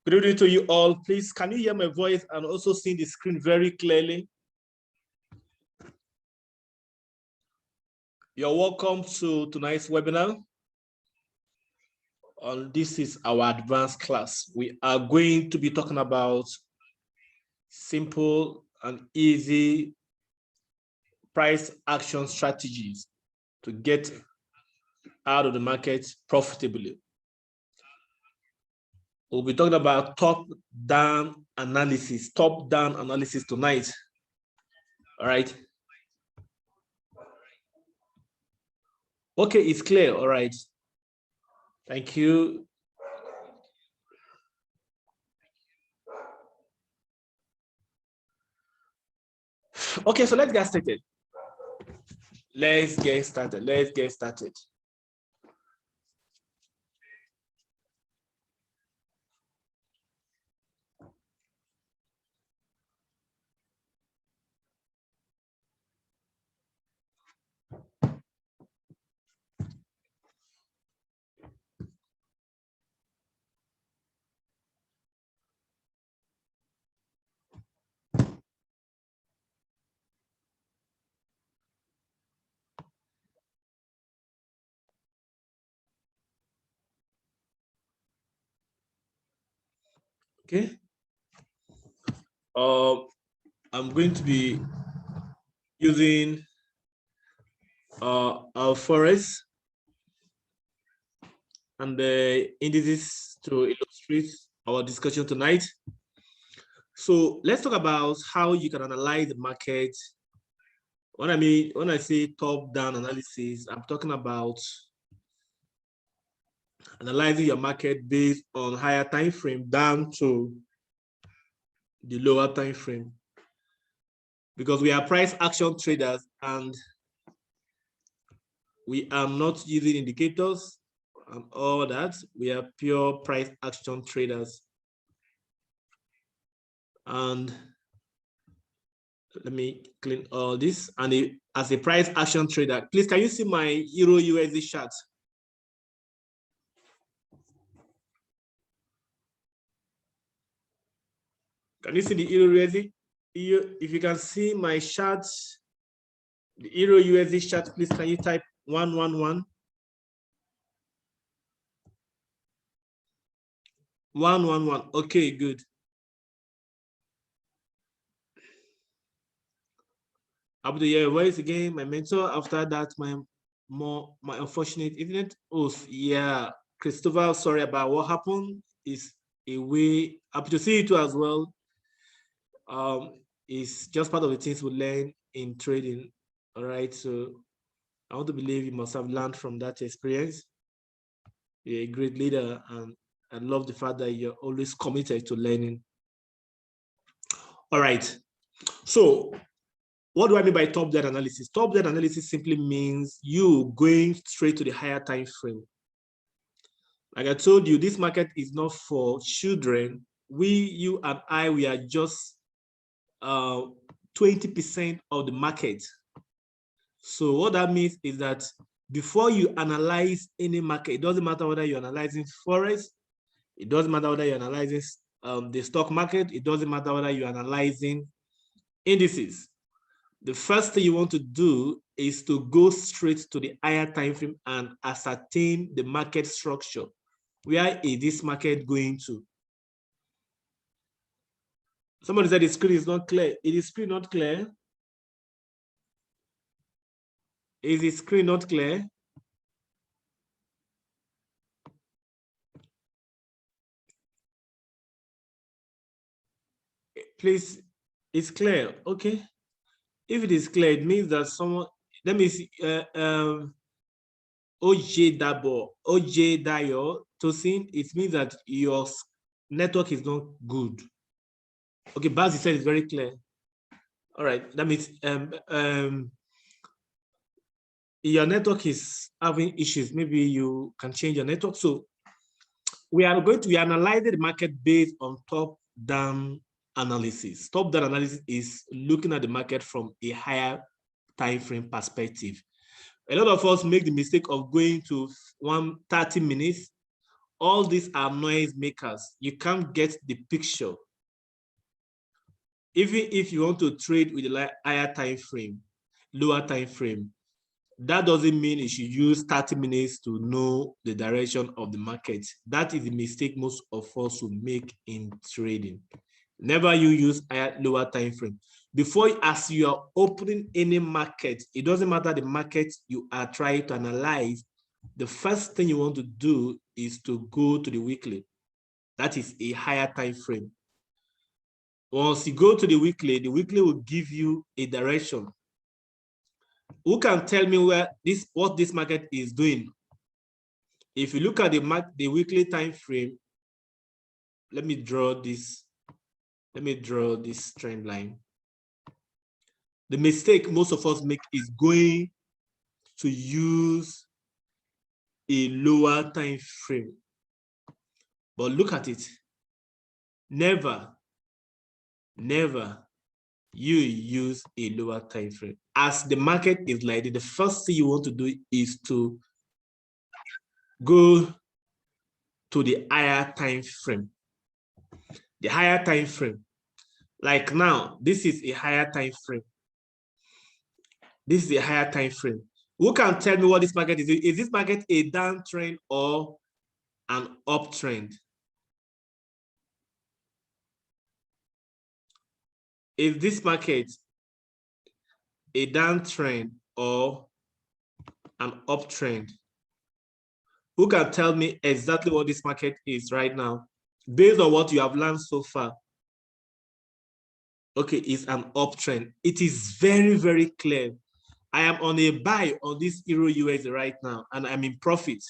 Good evening to you all. Please, can you hear my voice and also see the screen very clearly? You're welcome to tonight's webinar. This is our advanced class. We are going to be talking about simple and easy price action strategies to get out of the market profitably. We'll be talking about top-down analysis tonight. All right. Okay, it's clear. All right. Thank you. Okay, so let's get started. Let's get started. Okay. I'm going to be using our forex and the indices to illustrate our discussion tonight. So let's talk about how you can analyze the market. When I say top-down analysis, I'm talking about analyzing your market based on higher time frame down to the lower time frame, because we are price action traders and we are not using indicators and all that. We are pure price action traders. And let me clean all this. And as a price action trader, please, can you see my Euro USD chart? Can you see the Euro USD? If you can see my chart, the Euro USD chart, please, can you type 111? 111. Okay, good. Up to your voice again, my mentor. After that, my unfortunate, isn't it? Oh, yeah, Christopher, sorry about what happened. Is a way. Happy to see you too as well. It's just part of the things we learn in trading. All right, so I want to believe you must have learned from that experience. You're a great leader, and I love the fact that you're always committed to learning. All right, so what do I mean by top-down analysis? Top-down analysis simply means you going straight to the higher time frame. Like I told you, this market is not for children. You and I, we are just 20% of the market. So what that means is that before you analyze any market, it doesn't matter whether you're analyzing forex, it doesn't matter whether you're analyzing the stock market, it doesn't matter whether you're analyzing indices. The first thing you want to do is to go straight to the higher time frame and ascertain the market structure. Where is this market going to? Somebody said the screen is not clear. Is the screen not clear? Is the screen not clear? Please, it's clear. Okay. If it is clear, it means that someone, let me see, OJ Dayo Tosin, it means that your network is not good. Okay, Bazi said it's very clear. All right, that means your network is having issues. Maybe you can change your network. So we are going to be analyzing the market based on top-down analysis. Top-down analysis is looking at the market from a higher time frame perspective. A lot of us make the mistake of going to 130 minutes All these are noise makers. You can't get the picture. Even if you want to trade with a higher time frame, lower time frame, that doesn't mean you should use 30 minutes to know the direction of the market. That is the mistake most of us will make in trading. Never you use higher, lower time frame. Before, as you are opening any market, it doesn't matter the market you are trying to analyze, the first thing you want to do is to go to the weekly. That is a higher time frame. Once you go to the weekly will give you a direction. Who can tell me what this market is doing? If you look at the weekly time frame, let me draw this trend line. The mistake most of us make is going to use a lower time frame. But look at it. Never you use a lower time frame. As the market is like this, the first thing you want to do is to go to the higher time frame. The higher time frame. Like now, this is a higher time frame. This is a higher time frame. Who can tell me what this market is? Is this market a downtrend or an uptrend? Is this market a downtrend or an uptrend? Who can tell me exactly what this market is right now, based on what you have learned so far? Okay, it's an uptrend. It is very, very clear. I am on a buy on this Euro USD right now, and I'm in profit.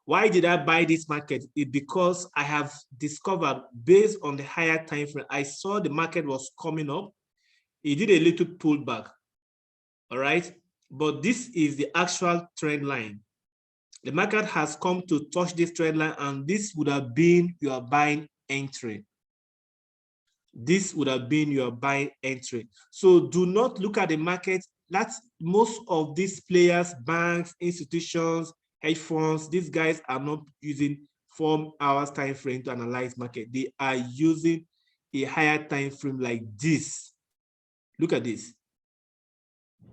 Why did I buy this market? It's because I have discovered, based on the higher time frame, I saw the market was coming up. It did a little pullback, all right? But this is the actual trend line. The market has come to touch this trend line, and this would have been your buying entry. This would have been your buying entry. So do not look at the market. That's most of these players, banks, institutions, hedge funds, these guys are not using 4 hours time frame to analyze market. They are using a higher time frame like this. Look at this.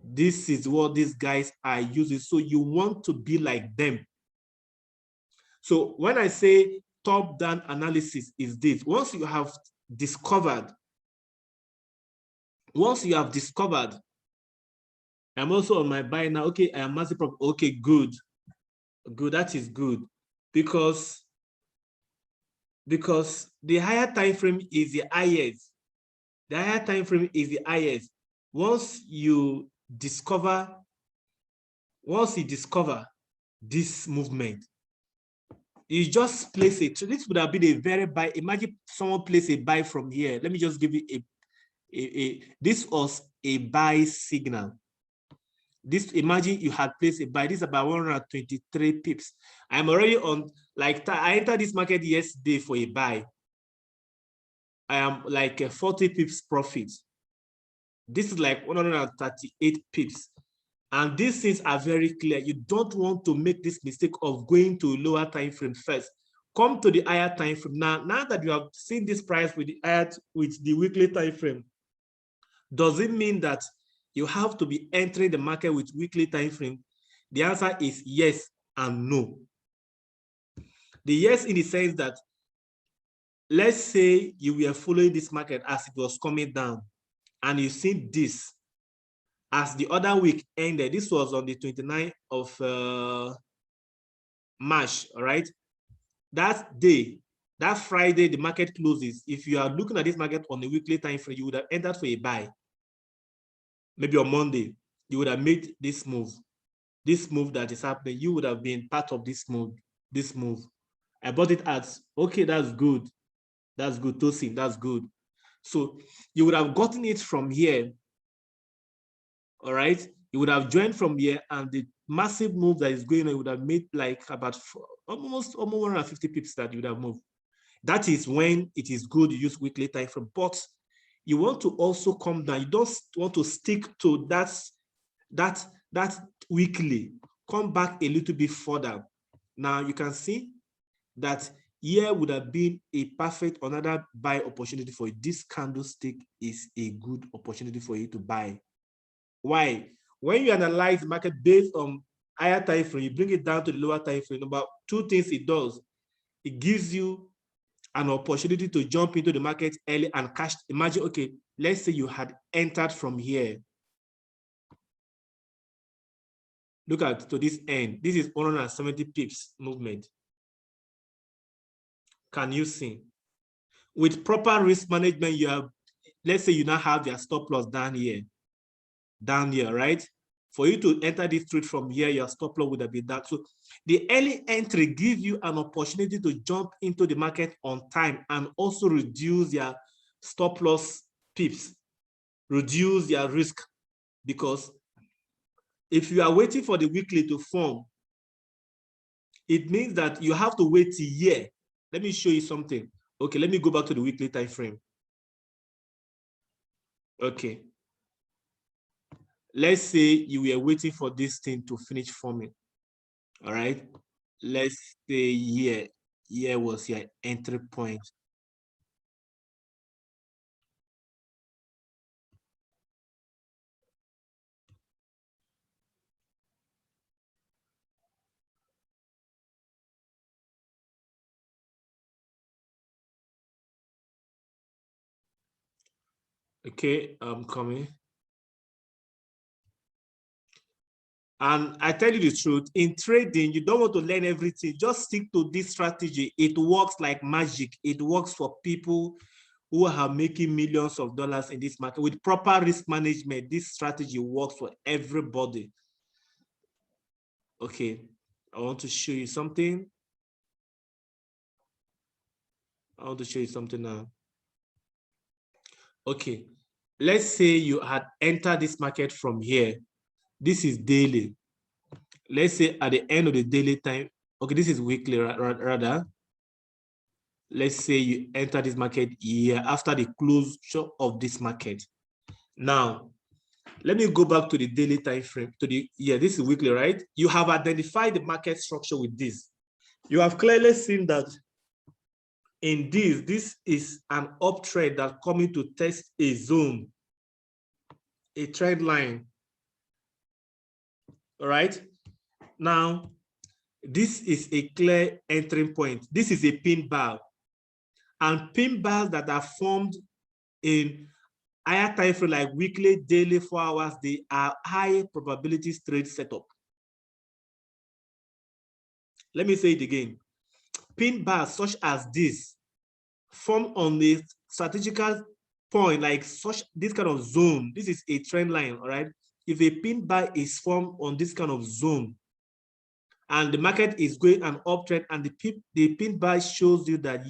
This is what these guys are using. So you want to be like them. So when I say top-down analysis is this, once you have discovered, I'm also on my buy now. Okay, I am massive profit. Okay, good. That is good, because the higher time frame is the highest. The higher time frame is the highest. Once you discover this movement, you just place it. So this would have been a very buy. Imagine someone place a buy from here. Let me just give you this was a buy signal. This, imagine you had placed a buy. This is about 123 pips. I'm already on, like, I entered this market yesterday for a buy. I am like a 40 pips profit. This is like 138 pips. And these things are very clear. You don't want to make this mistake of going to lower time frame first. Come to the higher time frame. Now that you have seen this price with the weekly time frame, does it mean that you have to be entering the market with weekly time frame? The answer is yes and no. The yes in the sense that, let's say you were following this market as it was coming down, and you see this as the other week ended. This was on the 29th of March, all right? That day, that Friday, the market closes. If you are looking at this market on a weekly time frame, you would have entered for a buy. Maybe on Monday, you would have made this move. This move that is happening, you would have been part of this move. I bought it as, okay, that's good. That's good, Tosin, that's good. So you would have gotten it from here, all right? You would have joined from here, and the massive move that is going on would have made like about almost 150 pips that you would have moved. That is when it is good to use weekly time frame. But you want to also come down. You don't want to stick to that weekly. Come back a little bit further. Now you can see that here would have been a perfect another buy opportunity for you. This candlestick is a good opportunity for you to buy. Why? When you analyze the market based on higher time frame, you bring it down to the lower time frame. About two things it does. It gives you an opportunity to jump into the market early and cash. Imagine, okay, let's say you had entered from here. Look at to this end. This is 170 pips movement. Can you see? With proper risk management, you have, let's say you now have your stop loss down here, right? For you to enter this trade from here, your stop loss would have been down. So the early entry gives you an opportunity to jump into the market on time and also reduce your stop loss pips, reduce your risk, because if you are waiting for the weekly to form, it means that you have to wait a year. Let me show you something. Okay, let me go back to the weekly time frame. Okay. Let's say you were waiting for this thing to finish forming. All right. Let's say here was your entry point. Okay, I'm coming. And I tell you the truth, in trading, you don't want to learn everything. Just stick to this strategy. It works like magic. It works for people who are making millions of dollars in this market. With proper risk management, this strategy works for everybody. Okay, I want to show you something. I want to show you something now. Okay, let's say you had entered this market from here. This is daily. Let's say at the end of the daily time, okay, this is weekly rather. Let's say you enter this market here after the closure of this market. Now, let me go back to the daily time frame, to the, this is weekly, right? You have identified the market structure with this. You have clearly seen that in this is an uptrend that coming to test a zone, a trend line. All right. Now, this is a clear entry point. This is a pin bar. And pin bars that are formed in higher time frame like weekly, daily, 4 hours, they are high probability trade setup. Let me say it again. Pin bars such as this form on the strategical point, like such this kind of zone. This is a trend line, all right? If a pin bar is formed on this kind of zone and the market is going an uptrend and the pin bar shows you that,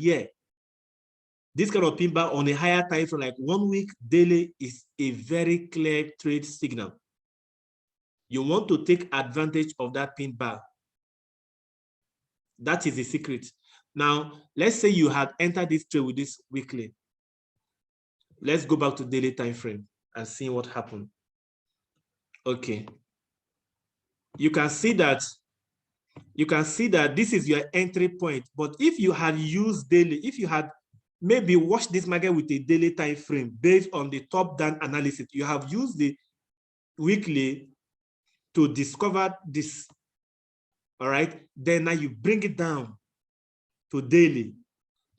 this kind of pin bar on a higher time frame, like 1 week daily, is a very clear trade signal. You want to take advantage of that pin bar. That is the secret. Now, let's say you had entered this trade with this weekly. Let's go back to daily time frame and see what happened. Okay. You can see that this is your entry point. But if you had used daily, if you had maybe watched this market with a daily time frame based on the top-down analysis, you have used the weekly to discover this. All right. Then now you bring it down to daily.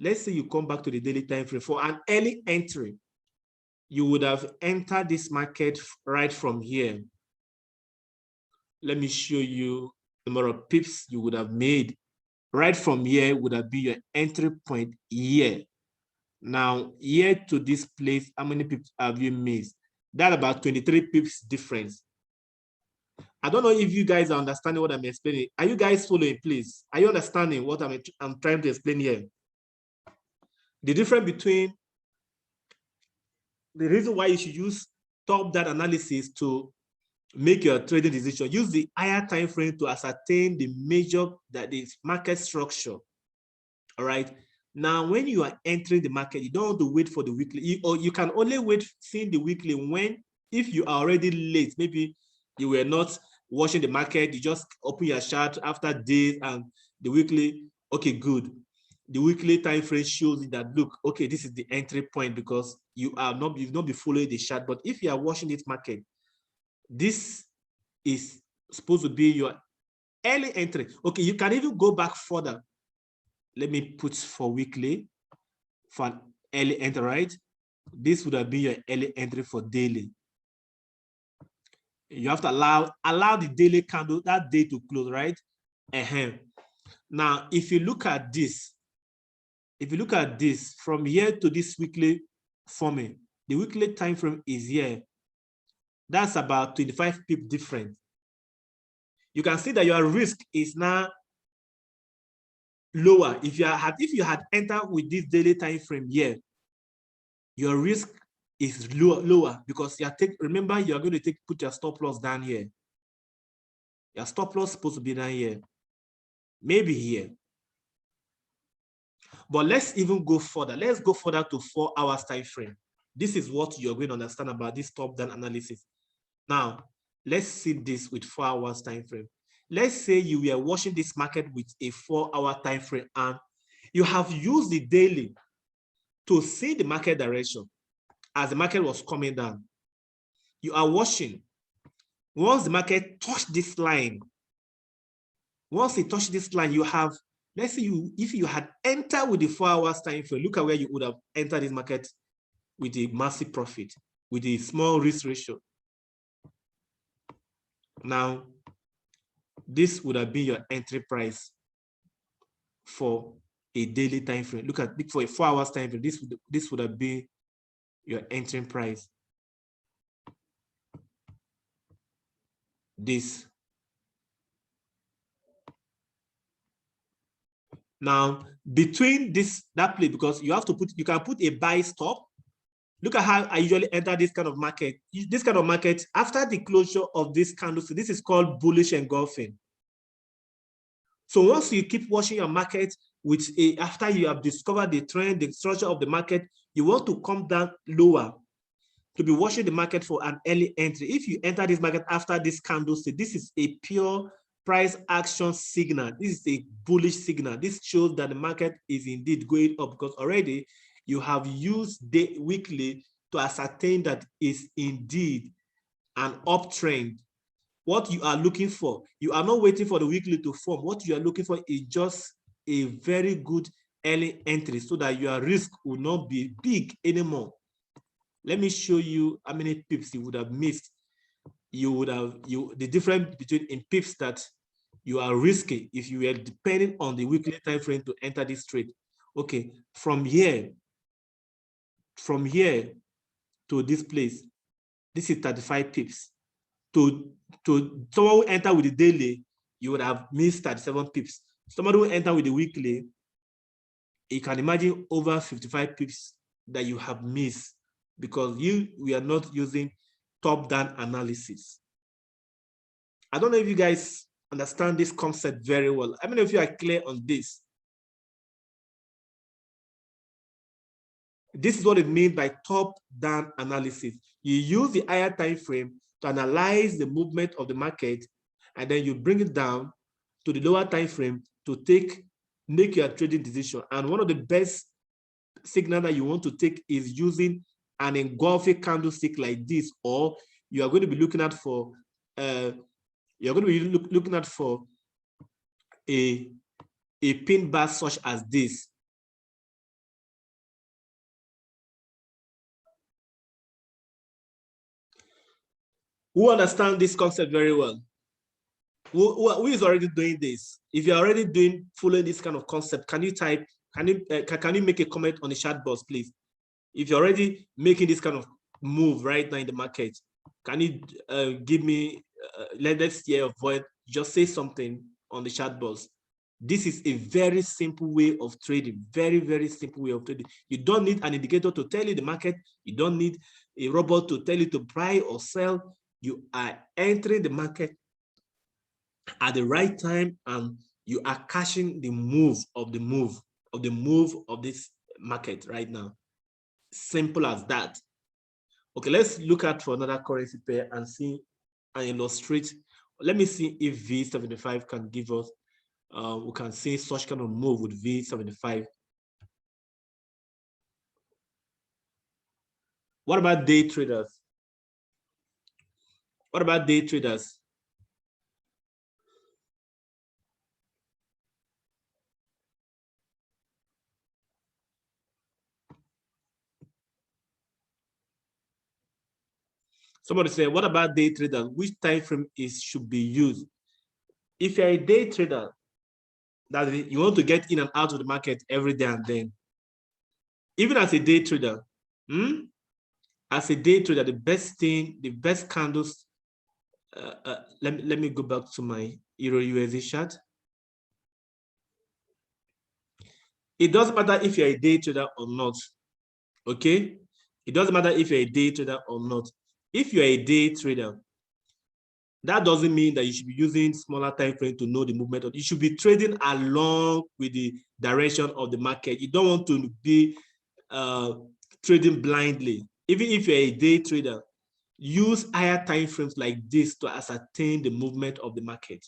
Let's say you come back to the daily time frame for an early entry. You would have entered this market right from here. Let me show you the number of pips you would have made. Right from here would have been your entry point here. Now, here to this place, how many pips have you missed? That's about 23 pips difference. I don't know if you guys are understanding what I'm explaining. Are you guys following, please? Are you understanding what I'm trying to explain here? The difference between the reason why you should use top-down analysis to make your trading decision, use the higher time frame to ascertain the major that is market structure. All right. Now, when you are entering the market, you don't want to wait for the weekly, or you can only wait seeing the weekly when, if you are already late, maybe you were not watching the market, you just open your chart after days and the weekly Okay, good. The weekly time frame shows you that, look, okay, this is the entry point because you've not been following the chart. But if you are watching this market, this is supposed to be your early entry. Okay, you can even go back further. Let me put for weekly for an early entry, right? This would have been your early entry for daily. You have to allow the daily candle that day to close, right? Now, if you look at this, from here to this weekly forming, the weekly time frame is here. That's about 25 pip different. You can see that your risk is now lower. If you had entered with this daily time frame here, your risk is lower because remember, you're going to put your stop loss down here. Your stop loss is supposed to be down here, maybe here. But let's even go further. Let's go further to 4 hours time frame. This is what you're going to understand about this top-down analysis. Now, let's see this with 4 hours time frame. Let's say you were watching this market with a 4-hour time frame and you have used the daily to see the market direction as the market was coming down. You are watching. Once the market touched this line, once it touched this line, you have, let's say if you had entered with the 4 hours time frame, look at where you would have entered this market with a massive profit, with a small risk ratio. Now, this would have been your entry price for a daily time frame. Look at for a 4 hours time frame. This would have been your entry price. This. Now, between that place, because you can put a buy stop. Look at how I usually enter this kind of market. This kind of market, after the closure of this candle, so this is called bullish engulfing. So once you keep watching your market after you have discovered the trend, the structure of the market, you want to come down lower to be watching the market for an early entry. If you enter this market after this candle, so this is a pure price action signal. This is a bullish signal. This shows that the market is indeed going up because already you have used the weekly to ascertain that is indeed an uptrend. What you are looking for, you are not waiting for the weekly to form. What you are looking for is just a very good early entry so that your risk will not be big anymore. Let me show you how many pips you would have missed. The difference between in pips that you are risking if you were depending on the weekly time frame to enter this trade. Okay, from here to this place, this is 35 pips. To someone who enter with the daily, you would have missed 37 pips. Somebody who enter with the weekly, you can imagine over 55 pips that you have missed because we are not using top-down analysis. I don't know if you guys understand this concept very well. How many of you are clear on this? This is what it means by top-down analysis. You use the higher time frame to analyze the movement of the market, and then you bring it down to the lower time frame to make your trading decision. And one of the best signal that you want to take is using an engulfing candlestick like this, or you are going to be looking at for a pin bar such as this. Who understand this concept very well? Who is already doing this? If you're already following this kind of concept, can you type? Can you make a comment on the chat box, please? If you're already making this kind of move right now in the market, can you give me? Let's hear your voice. Just say something on the chat box. This is a very simple way of trading. Very, very simple way of trading. You don't need an indicator to tell you the market. You don't need a robot to tell you to buy or sell. You are entering the market at the right time, and you are catching the move of this market right now. Simple as that. Okay, let's look at for another currency pair and see and illustrate. Let me see if V75 can give us we can see such kind of move with V75. What about day traders? What about day traders? Somebody said, what about day traders? Which time frame should be used? If you're a day trader, that you want to get in and out of the market every day and then, even as a day trader, as a day trader, the best thing, the best candles, let me go back to my Euro USD chart. It doesn't matter if you're a day trader or not, okay? It doesn't matter if you're a day trader or not. If you're a day trader, that doesn't mean that you should be using smaller time frame to know the movement. You should be trading along with the direction of the market. You don't want to be trading blindly. Even if you're a day trader, use higher time frames like this to ascertain the movement of the market.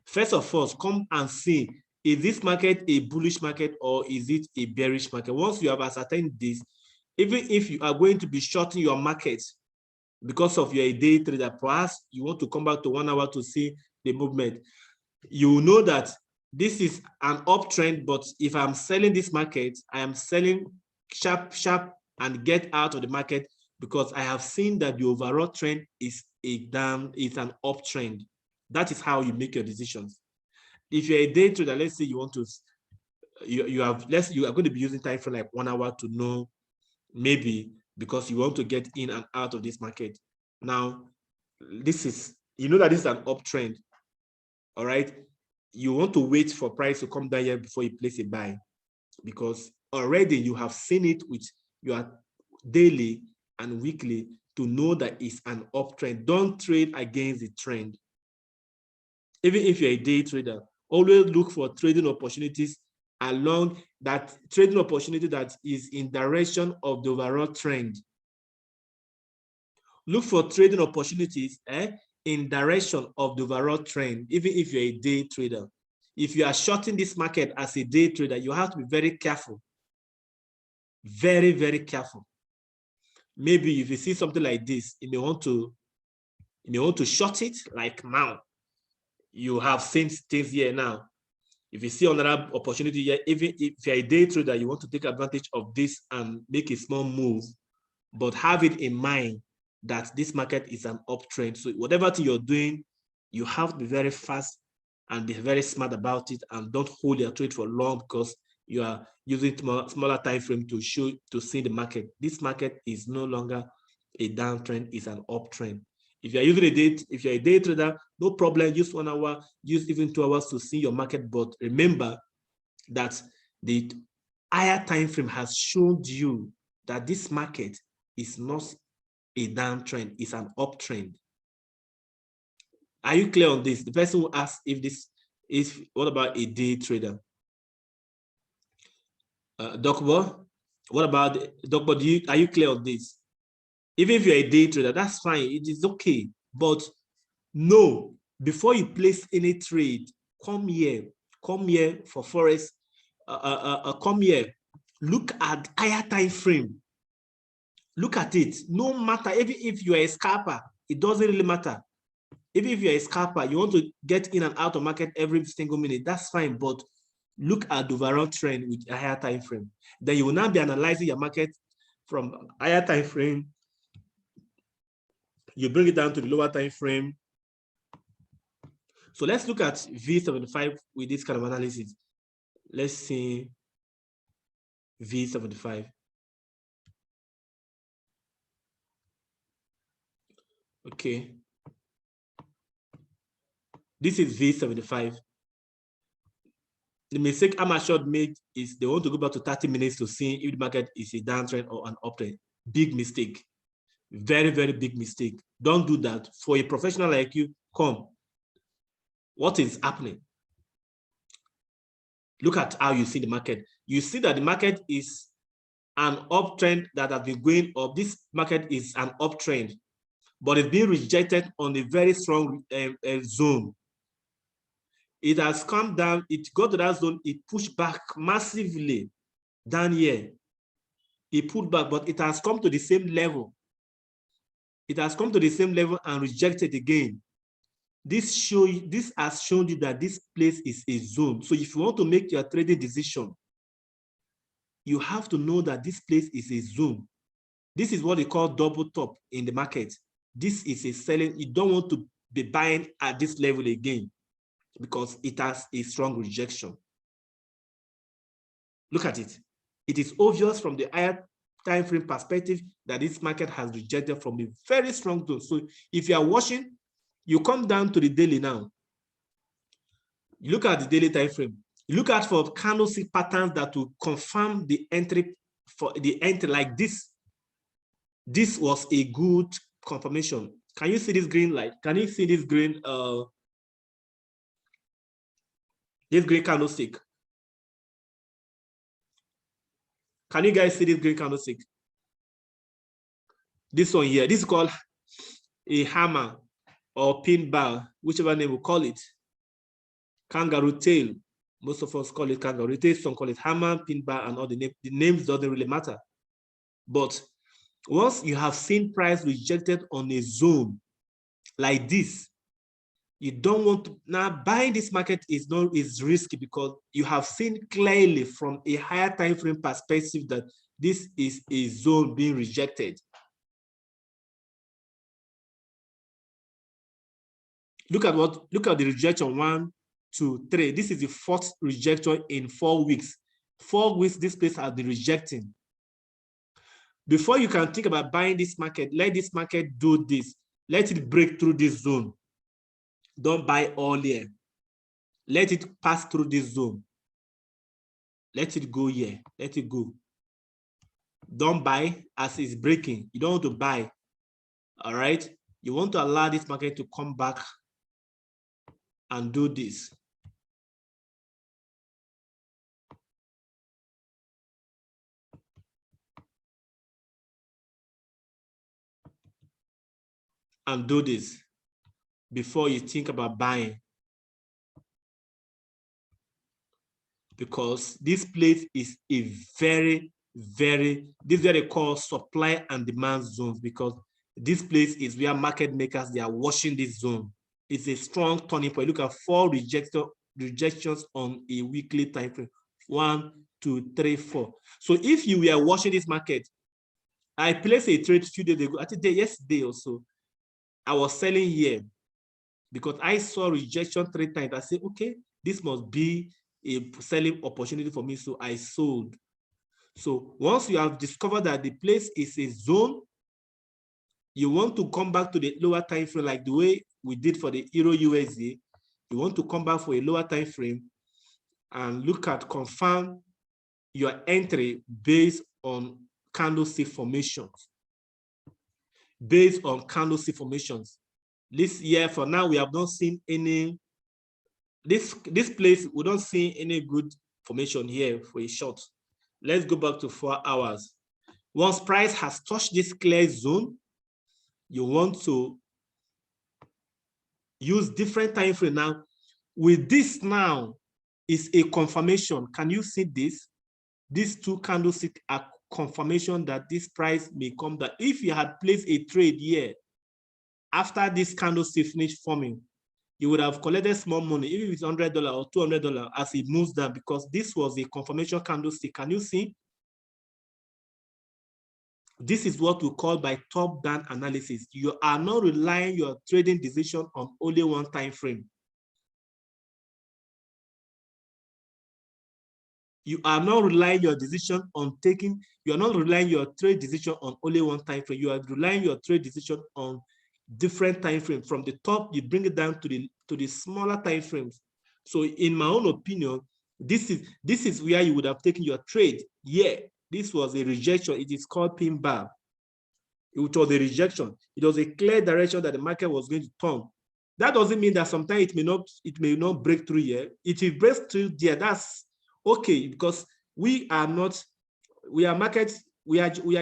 First of all, come and see, is this market a bullish market or is it a bearish market? Once you have ascertained this, even if you are going to be shorting your market because of your day trader, perhaps you want to come back to 1 hour to see the movement, you know that this is an uptrend, but if I'm selling this market, I am selling sharp and get out of the market because I have seen that the overall trend is an uptrend. That is how you make your decisions. If you're a day trader, let's say you want to, you are going to be using time for like 1 hour to know, maybe because you want to get in and out of this market. Now, this is, you know that this is an uptrend, all right? You want to wait for price to come down here before you place a buy, because already you have seen it with your daily and weekly to know that it's an uptrend. Don't trade against the trend. Even if you're a day trader, always look for trading opportunities along that trading opportunity that is in direction of the overall trend. Look for trading opportunities in direction of the overall trend, even if you're a day trader. If you are shorting this market as a day trader, you have to be very careful. Very, very careful. Maybe if you see something like this, you may want to short it like now. You have seen things here now. If you see another opportunity here, even if you're a day trader, you want to take advantage of this and make a small move, but have it in mind that this market is an uptrend. So whatever thing you're doing, you have to be very fast and be very smart about it, and don't hold your trade for long because you are using smaller time frame to see the market. This market is no longer a downtrend, it's an uptrend. If you're using if you're a day trader, no problem, use 1 hour, use even 2 hours to see your market. But remember that the higher time frame has shown you that this market is not a downtrend, it's an uptrend. Are you clear on this? The person who asked if this is, what about a day trader? Dokbo, what about Dokbo? Are you clear on this? Even if you're a day trader, that's fine. It is okay. But no, before you place any trade, come here for Forex. Come here. Look at higher time frame. Look at it. No matter, even if you're a scalper, it doesn't really matter. Even if you're a scalper, you want to get in and out of market every single minute, that's fine. But look at the overall trend with a higher time frame. Then you will now be analyzing your market from higher time frame. You bring it down to the lower time frame. So let's look at V75 with this kind of analysis. Let's see V75. Okay. This is V75. The mistake Amashood made is they want to go back to 30 minutes to see if the market is a downtrend or an uptrend. Big mistake. Very, very big mistake. Don't do that. For a professional like you, come. What is happening? Look at how you see the market. You see that the market is an uptrend that has been going up. This market is an uptrend, but it's being rejected on a very strong zone. It has come down, it got to that zone, it pushed back massively down here. It pulled back, but it has come to the same level. It has come to the same level and rejected again. This has shown you that this place is a zone. So if you want to make your trading decision, you have to know that this place is a zone. This is what they call double top in the market. This is a selling. You don't want to be buying at this level again because it has a strong rejection. Look at it. It is obvious from the higher time frame perspective that this market has rejected from a very strong zone. So if you are watching, you come down to the daily now. You look at the daily time frame. You look at for candlestick patterns that will confirm the entry for the entry like this. This was a good confirmation. Can you see this green light? Can you see this green candlestick? Can you guys see this green candlestick? This one here, this is called a hammer or pin bar, whichever name we call it. Kangaroo tail. Most of us call it kangaroo tail, some call it hammer, pin bar, and all the names doesn't really matter. But once you have seen price rejected on a zone like this, you don't want to now buying this market is risky because you have seen clearly from a higher time frame perspective that this is a zone being rejected. Look at the rejection 1, 2, 3. This is the fourth rejection in 4 weeks. 4 weeks, this place has been rejecting. Before you can think about buying this market, let this market do this. Let it break through this zone. Don't buy all here. Let it pass through this zone. Let it go here. Let it go. Don't buy as it's breaking. You don't want to buy. All right. You want to allow this market to come back and do this. And do this before you think about buying. Because this place is a very, very, this is what they call supply and demand zones, because this place is where market makers, they are watching this zone. It's a strong turning point. Look at 4 rejections on a weekly time frame. 1, 2, 3, 4. So if you were watching this market, I placed a trade a few days ago, I think yesterday or so. I was selling here because I saw rejection 3 times. I said, okay, this must be a selling opportunity for me. So I sold. So once you have discovered that the place is a zone, you want to come back to the lower time frame like the way we did for the Euro USD. You want to come back for a lower time frame and look at confirm your entry based on candlestick formations. Based on candlestick formations. This year, for now, we have not seen any, this place, we don't see any good formation here for a short. Let's go back to 4 hours. Once price has touched this clear zone, you want to use different time frame. Now, with this now is a confirmation. Can you see this? These 2 candlesticks are confirmation that this price may come down. If you had placed a trade here, after this candlestick finished forming, you would have collected small money, even if it's $100 or $200 as it moves down, because this was a confirmation candlestick. Can you see? This is what we call by top-down analysis. You are not relying your trading decision on only one time frame. You are not relying your decision on taking, you are not relying your trade decision on only one time frame. You are relying your trade decision on different time frames. From the top, you bring it down to the smaller time frames. So in my own opinion, this is where you would have taken your trade. Yeah, this was a rejection. It is called pin bar. It was a rejection. It was a clear direction that the market was going to turn. That doesn't mean that sometimes it may not break through here. If it breaks through there, that's okay, because we are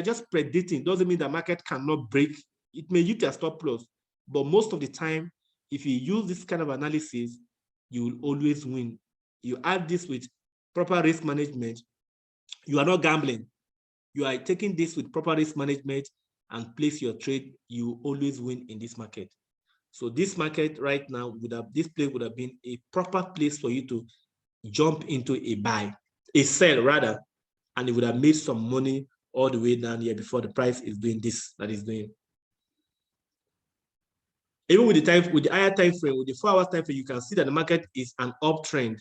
just predicting. Doesn't mean the market cannot break. It may use a stop loss, but most of the time, if you use this kind of analysis, you will always win. You add this with proper risk management, you are not gambling. You are taking this with proper risk management and place your trade, you always win in this market. So this market right now this place would have been a proper place for you to jump into a sell rather, and it would have made some money all the way down here before the price is doing this that is doing. Even with the higher time frame, with the 4 hours time frame, you can see that the market is an uptrend,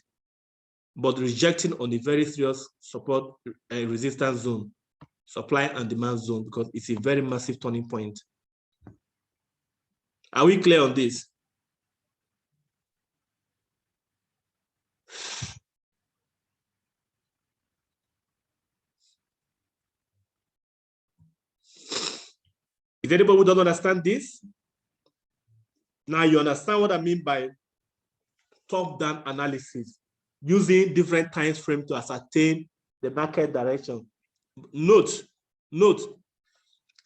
but rejecting on a very serious support and resistance zone, supply and demand zone, because it's a very massive turning point. Are we clear on this? Is anybody who doesn't understand this? Now you understand what I mean by top-down analysis, using different time frames to ascertain the market direction. Note,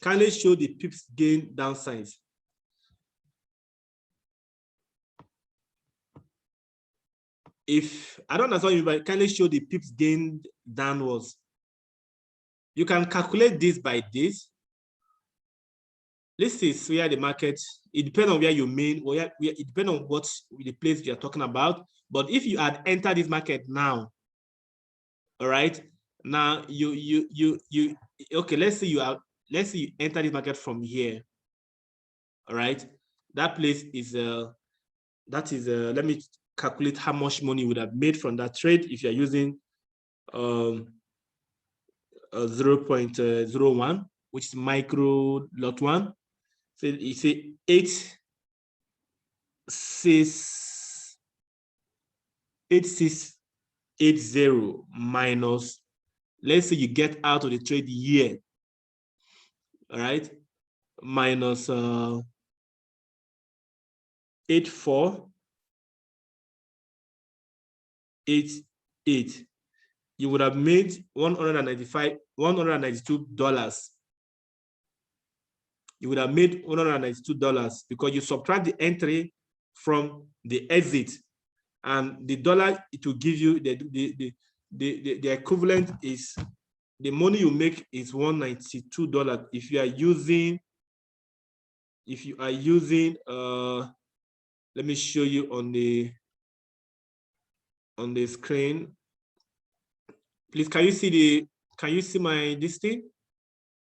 kindly show the pips gain downsides. If I don't understand you, but kindly show the pips gain downwards. You can calculate this by this. This is where the market, it depends on where you mean, it depends on what the place you're talking about. But if you had entered this market now, all right, now okay, let's say you enter this market from here, all right, that place is let me calculate how much money you would have made from that trade if you're using 0.01, which is micro lot 1. So it's a 8680 minus, let's say you get out of the trade here, all right, minus 8488, you would have made $192. You would have made $192 because you subtract the entry from the exit, and the dollar it will give you the equivalent is, the money you make is $192 if you are using let me show you on the screen. Please, can you see my this thing,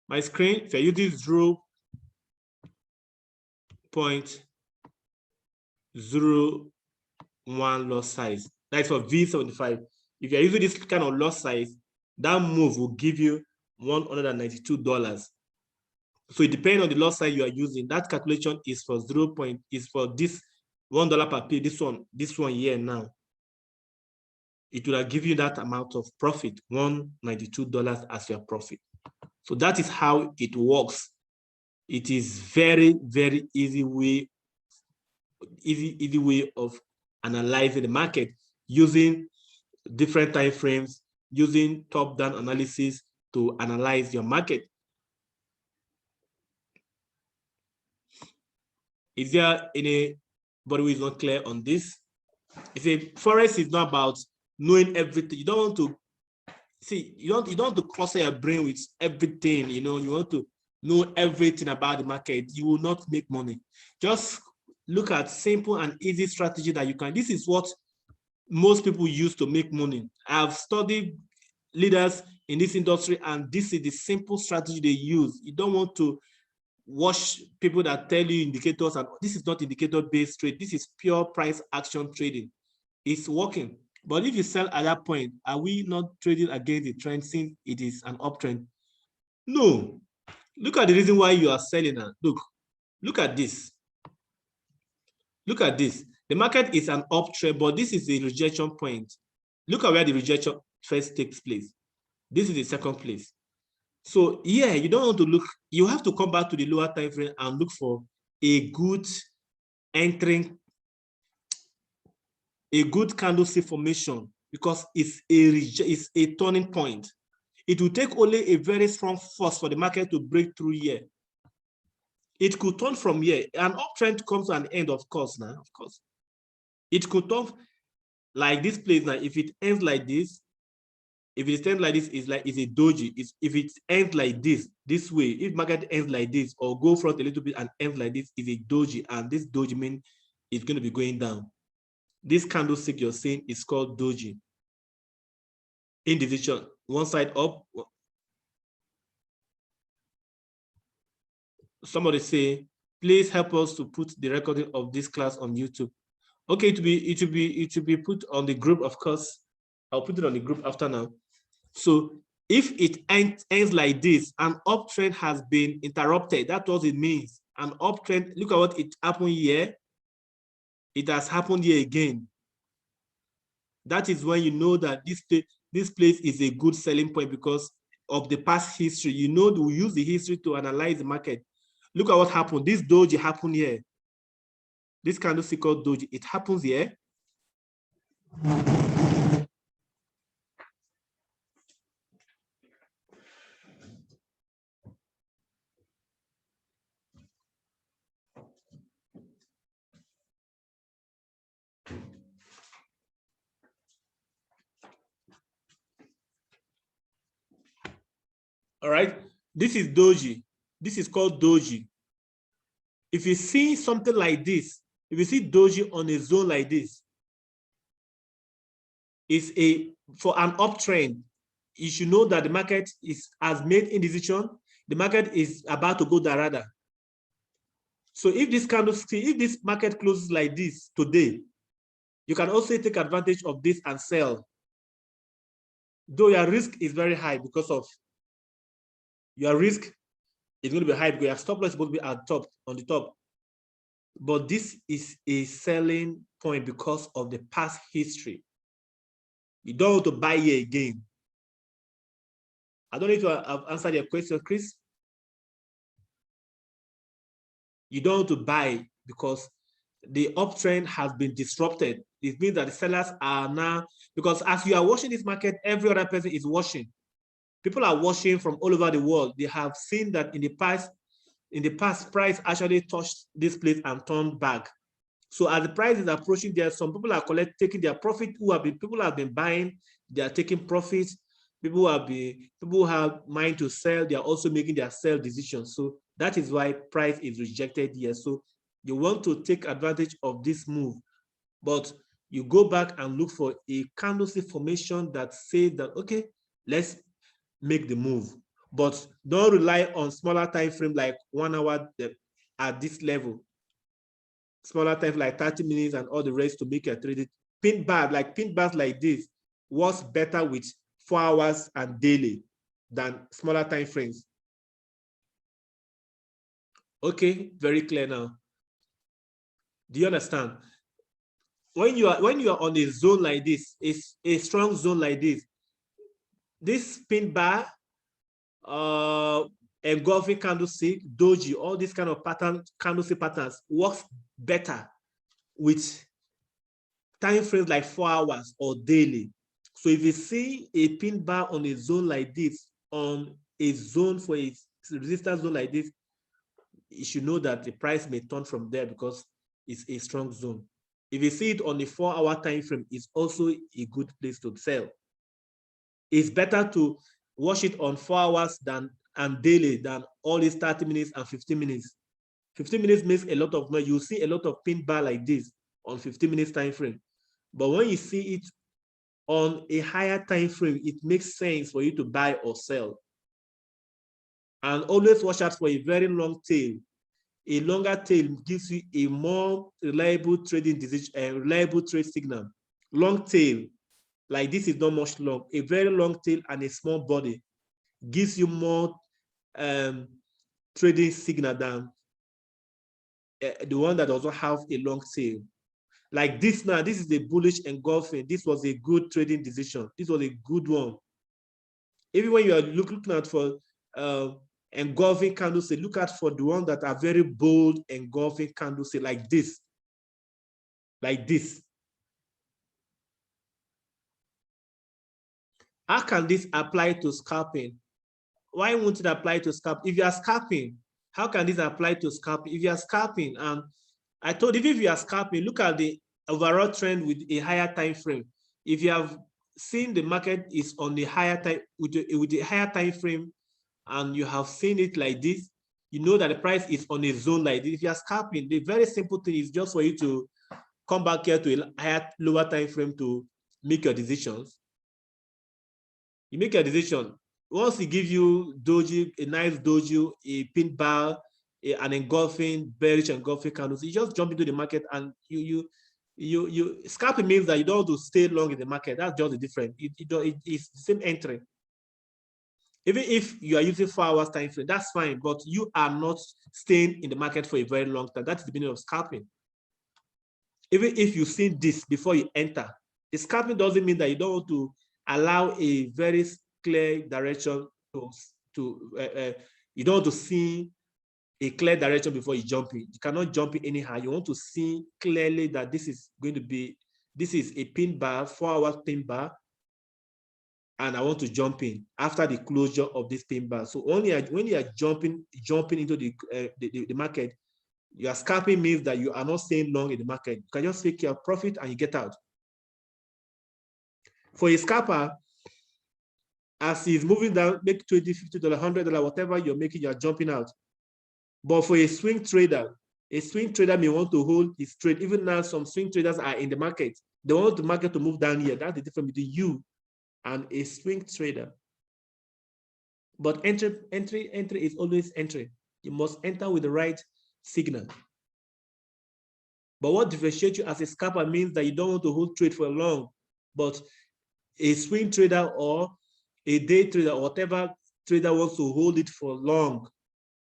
my screen? If I use this 0.01 loss size, that's for V75. If you're using this kind of loss size, that move will give you $192. So it depends on the loss size you are using. That calculation is for is for this $1 per P. This one here now, it will give you that amount of profit, $192 as your profit. So that is how it works. It is very, very easy way of analyzing the market using different time frames, using top-down analysis to analyze your market. Is there anybody who is not clear on this? If a forex is not about knowing everything, you don't want to see, you don't want to cluster your brain with everything, you want to know everything about the market. You will not make money. Just look at simple and easy strategy that you can. This is what most people use to make money. I've studied leaders in this industry, and this is the simple strategy they use. You don't want to watch people that tell you indicators, and this is not indicator-based trade. This is pure price action trading. It's working. But if you sell at that point, are we not trading against the trend since it is an uptrend? No. Look at the reason why you are selling now. Look at this. Look at this. The market is an uptrend, but this is the rejection point. Look at where the rejection first takes place. This is the second place. So yeah, you don't want to look, you have to come back to the lower time frame and look for a good entering, a good candlestick formation, because it's a turning point. It will take only a very strong force for the market to break through here. It could turn from here. An uptrend comes to an end, of course, now, of course. It could turn, Like this place now, if it ends like this, if it ends like this, it's a doji. If it ends like this way, if market ends like this or go front a little bit and ends like this, is a doji, and this doji means it's going to be going down. This candlestick you're seeing is called doji. Indecision, one side up. Somebody say, please help us to put the recording of this class on YouTube. Okay, it will be put on the group, of course. I'll put it on the group after now. So if it ends like this, an uptrend has been interrupted. That's what it means. An uptrend, look at what it happened here. It has happened here again. That is when you know that this place is a good selling point because of the past history. You know, we use the history to analyze the market. Look at what happened. This doji happened here. This candlestick called doji, it happens here. All right, this is doji. This is called doji. If you see something like this, if you see doji on a zone like this, it's for an uptrend. You should know that the market has made indecision. The market is about to go darada. So if this market closes like this today, you can also take advantage of this and sell. Though your risk is very high because of your risk is going to be high because your stop loss is supposed to be at top, on the top. But this is a selling point because of the past history. You don't want to buy here again. I don't know if I've answered your question, Chris. You don't want to buy because the uptrend has been disrupted. It means that the sellers are now, because as you are watching this market, every other person is watching. People are watching from all over the world. They have seen that in the past, price actually touched this place and turned back. So as the price is approaching there, some people are taking their profit. People have been buying, they are taking profits. People who have mind to sell, they are also making their sell decisions. So that is why price is rejected here. So you want to take advantage of this move, but you go back and look for a candlestick formation that says that, okay, let's make the move. But don't rely on smaller time frame like 1 hour at this level. Smaller time like 30 minutes and all the rest to make a trade. Pin bars like this works better with 4 hours and daily than smaller time frames. Okay, very clear now. Do you understand? When you are on a zone like this, it's a strong zone like this pin bar, engulfing candlestick, doji, all these kind of candlestick patterns works better with time frames like 4 hours or daily. So if you see a pin bar on a zone like this, on a zone for a resistance zone like this, you should know that the price may turn from there because it's a strong zone. If you see it on a 4 hour time frame, it's also a good place to sell. It's better to watch it on 4 hours and daily than all these 30 minutes and 15 minutes. 15 minutes makes a lot of noise. You see a lot of pin bar like this on 15 minutes time frame. But when you see it on a higher time frame, it makes sense for you to buy or sell. And always watch out for a very long tail. A longer tail gives you a more reliable trading decision and reliable trade signal. Long tail, like this is not much long. A very long tail and a small body gives you more trading signal than the one that also have a long tail. Like this now, this is a bullish engulfing. This was a good trading decision. This was a good one. Even when you are looking at for engulfing candlestick, look out for the ones that are very bold engulfing candlestick like this. Like this. How can this apply to scalping? Why won't it apply to scalp? If you are scalping, how can this apply to scalping? If you are scalping, and I told you, if you are scalping, look at the overall trend with a higher time frame. If you have seen the market is on the higher time with a higher time frame, and you have seen it like this, you know that the price is on a zone like this. If you are scalping, the very simple thing is just for you to come back here to a higher, lower time frame to make your decisions. You make your decision. Once he gives you doji, a nice doji, a pin bar, an engulfing, bearish engulfing candles, you just jump into the market and you scalping means that you don't have to stay long in the market. That's just the difference. It's the same entry. Even if you are using 4 hours time frame, that's fine, but you are not staying in the market for a very long time. That's the meaning of scalping. Even if you see this before you enter, the scalping doesn't mean that you don't want to allow a very clear direction you don't want to see a clear direction before you jump in. You cannot jump in anyhow. You want to see clearly that this is a pin bar, 4 hours pin bar, and I want to jump in after the closure of this pin bar. So only when you are jumping into the market, your scalping means that you are not staying long in the market. You can just take your profit and you get out. For a scalper, as he's moving down, make $20, $50, $100, whatever you're making, you're jumping out. But for a swing trader may want to hold his trade. Even now, some swing traders are in the market. They want the market to move down here. That's the difference between you and a swing trader. But entry is always entry. You must enter with the right signal. But what differentiates you as a scalper means that you don't want to hold trade for long, but a swing trader or a day trader or whatever trader wants to hold it for long.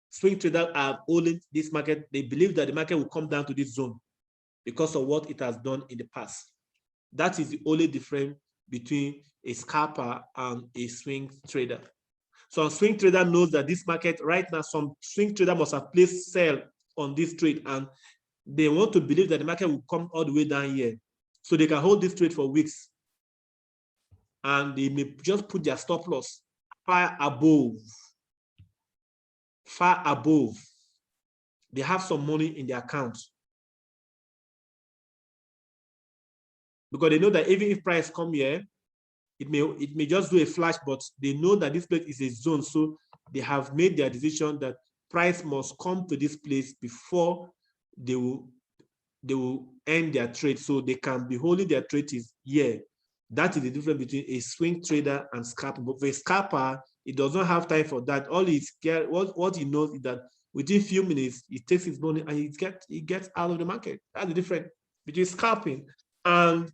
Swing traders are holding this market. They believe that the market will come down to this zone because of what it has done in the past. That is the only difference between a scalper and a swing trader. So a swing trader knows that this market right now, some swing trader must have placed sell on this trade, and they want to believe that the market will come all the way down here. So they can hold this trade for weeks. And they may just put their stop loss far above. They have some money in their account. Because they know that even if price come here, it may just do a flash, but they know that this place is a zone. So they have made their decision that price must come to this place before they will end their trade. So they can be holding their trades here. That is the difference between a swing trader and scalper. But for a scalper, it does not have time for that. All what he knows is that within a few minutes, he takes his money and he gets out of the market. That's the difference between scalping and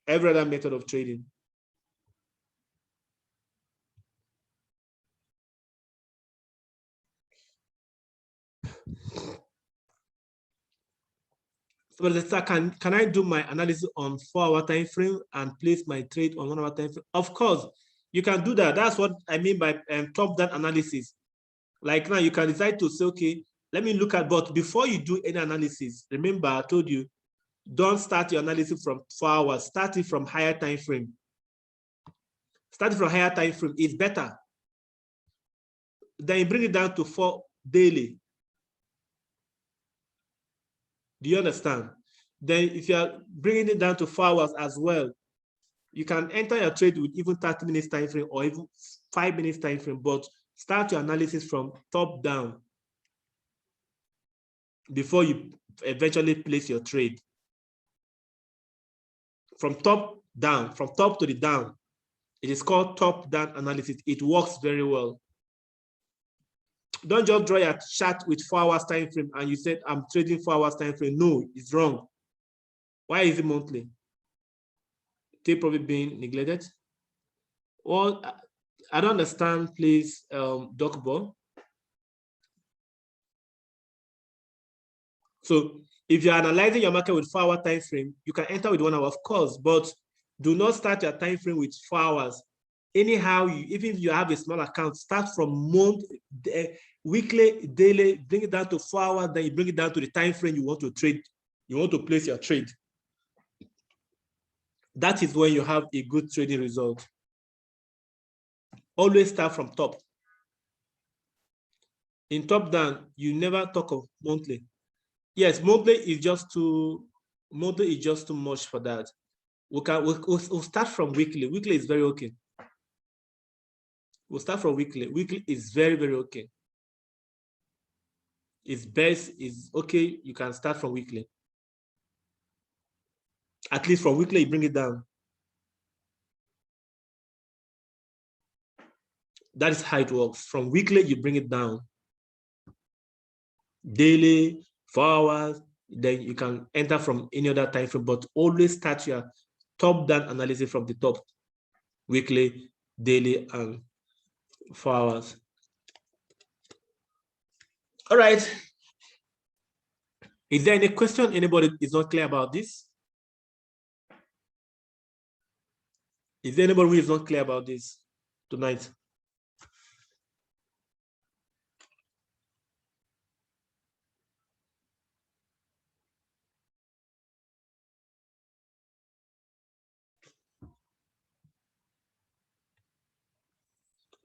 every other method of trading. So can I do my analysis on 4 hour time frame and place my trade on 1 hour time frame? Of course, you can do that. That's what I mean by top-down analysis. Like now, you can decide to say, okay, let me look at, but before you do any analysis, remember I told you, don't start your analysis from 4 hours. Start it from higher time frame. Starting from higher time frame is better. Then you bring it down to 4 daily. Do you understand? Then if you are bringing it down to 4 hours as well, you can enter your trade with even 30 minutes time frame or even 5 minutes time frame, but start your analysis from top down before you eventually place your trade. From top down, from top to the down. It is called top-down analysis. It works very well. Don't just draw your chart with 4 hours time frame and you said, I'm trading 4 hours time frame. No, it's wrong. Why is it monthly? Take profit being neglected? Well, I don't understand, please, Docbo. So if you're analyzing your market with 4 hour time frame, you can enter with 1 hour, of course, but do not start your time frame with 4 hours. Anyhow, even if you have a small account, start from month, weekly, daily, bring it down to 4 hours, then you bring it down to the time frame you want to trade, you want to place your trade. That is when you have a good trading result. Always start from top. In top down, you never talk of monthly. Yes, monthly is just to Monthly is just too much for that. We'll start from weekly. Weekly is very okay. We'll start from weekly. Weekly is very, very okay. It's best, is okay. You can start from weekly. At least from weekly, you bring it down. That is how it works. From weekly, you bring it down. Daily, 4 hours, then you can enter from any other time frame, but always start your top-down analysis from the top. Weekly, daily, and 4 hours. All right. Is there any question? Anybody is not clear about this? Is there anybody who is not clear about this tonight?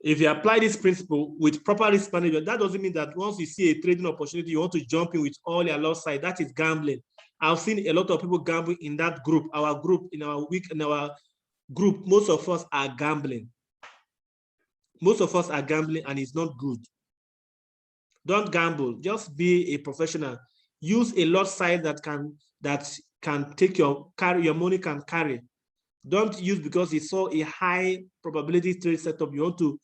If you apply this principle with proper risk management, that doesn't mean that once you see a trading opportunity, you want to jump in with all your loss side. That is gambling. I've seen a lot of people gamble in that group. Our group, in our group, most of us are gambling. Most of us are gambling, and it's not good. Don't gamble. Just be a professional. Use a lot size that can take your money can carry. Don't use because you saw a high probability trade setup. You want to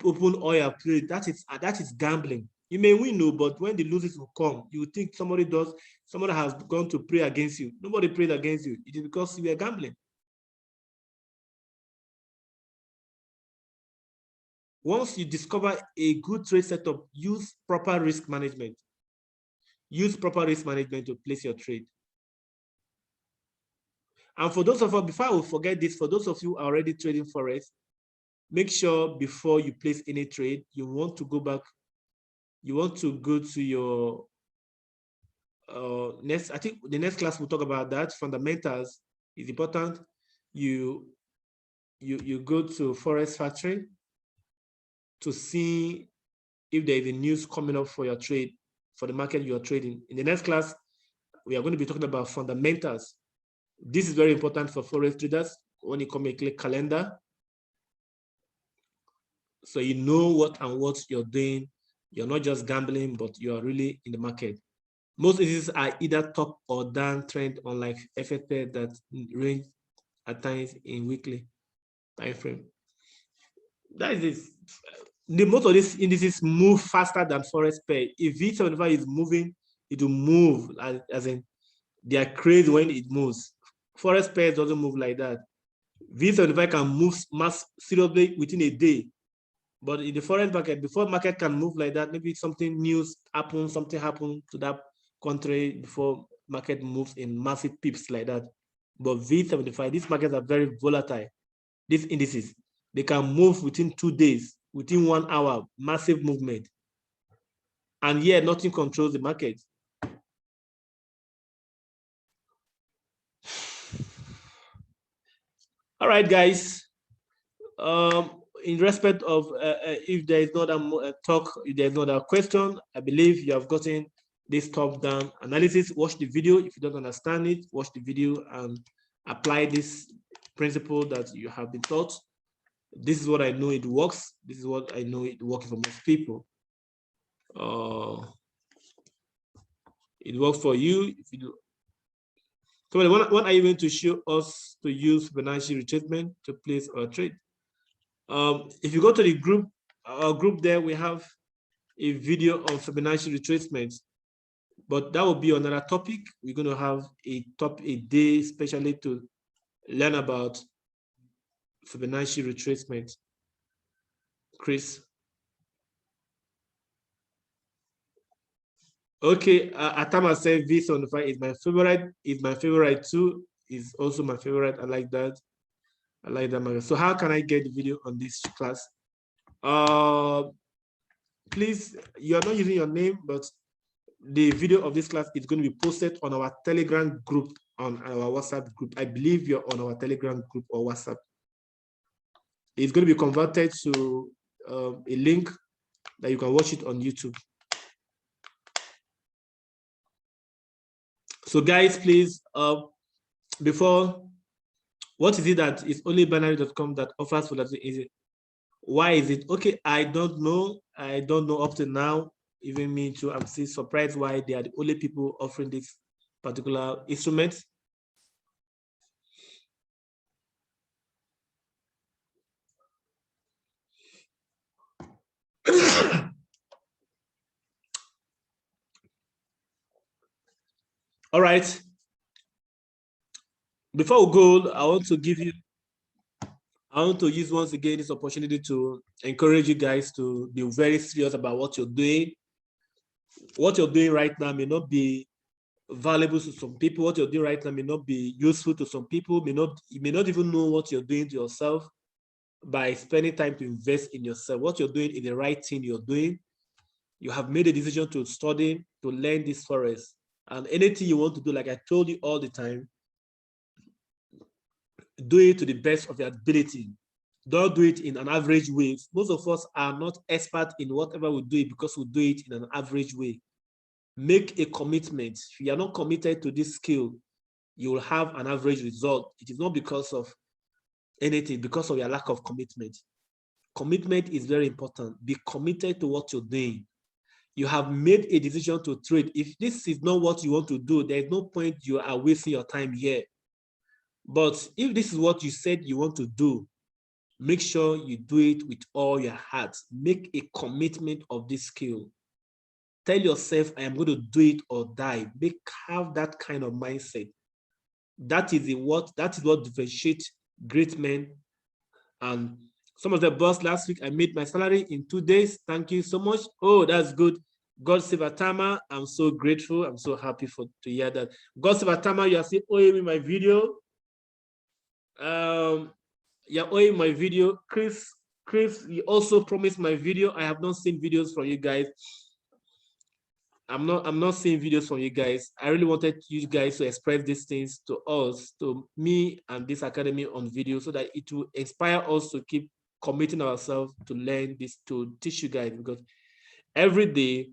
open oil trade. That is gambling. You may win, no, but when the losses will come, you think somebody has gone to pray against you. Nobody prayed against you. It is because you were gambling. Once you discover a good trade setup, use proper risk management. Use proper risk management to place your trade. And for those of us, before I will forget this, for those of you already trading Forex, make sure before you place any trade, you want to go back. You want to go to your next. I think the next class we'll talk about that. Fundamentals is important. You go to Forex Factory to see if there is a news coming up for your trade, for the market you are trading. In the next class, we are going to be talking about fundamentals. This is very important for Forex traders. When you come and click calendar, so you know what you're doing. You're not just gambling, but you are really in the market. Most indices are either top or down trend, unlike FFP that range at times in weekly time frame. That is this. Most of these indices move faster than Forex pair. If V75 is moving, it will move as in they are crazy when it moves. Forex pairs doesn't move like that. V75 can move mass seriously within a day. But in the Forex market, before market can move like that, maybe something happened to that country before market moves in massive pips like that. But V75, these markets are very volatile. These indices, they can move within 2 days, within 1 hour, massive movement. And yet nothing controls the market. All right, guys. In respect of if there is not a talk, if there is not a question, I believe you have gotten this top-down analysis. Watch the video. If you don't understand it, watch the video and apply this principle that you have been taught. This is what I know it works. This is what I know it works for most people. It works for you. If you do. So when are you going to show us to use Fibonacci retracement to place our trade? If you go to the group, our group there, we have a video on Fibonacci retracement, but that will be another topic. We're going to have a day especially to learn about Fibonacci retracement. Chris. Okay, Atama said V75 is my favorite. Is my favorite too. Is also my favorite. I like that. I like that. So how can I get the video on this class? Please, you are not using your name, but the video of this class is going to be posted on our Telegram group, on our WhatsApp group. I believe you're on our Telegram group or WhatsApp. It's going to be converted to a link that you can watch it on YouTube. So guys, please, before, what is it that is only binary.com that offers volatility? Is it, why is it? Okay, I don't know. I don't know up to now. Even me too, I'm still surprised why they are the only people offering this particular instrument. All right. Before we go, I want to use once again this opportunity to encourage you guys to be very serious about what you're doing. What you're doing right now may not be valuable to some people. What you're doing right now may not be useful to some people. You may not even know what you're doing to yourself by spending time to invest in yourself. What you're doing is the right thing you're doing. You have made a decision to study, to learn this forest. And anything you want to do, like I told you all the time, do it to the best of your ability. Don't do it in an average way. Most of us are not expert in whatever we do because we do it in an average way. Make a commitment. If you are not committed to this skill, you will have an average result. It is not because of anything, because of your lack of commitment. Commitment is very important. Be committed to what you're doing. You have made a decision to trade. If this is not what you want to do, there's no point you are wasting your time here. But if this is what you said you want to do, make sure you do it with all your heart. Make a commitment of this skill. Tell yourself, I am going to do it or die. Have that kind of mindset. That is what differentiates great men. And some of the boss last week, I made my salary in 2 days. Thank you so much. Oh, that's good. God save Atama. I'm so grateful. I'm so happy to hear that. God save Atama, you are still owing me my video. You're owing my video. Chris, you also promised my video. I have not seen videos from you guys. I'm not seeing videos from you guys. I really wanted you guys to express these things to us, to me and this academy on video, so that it will inspire us to keep committing ourselves to learn this, to teach you guys, because every day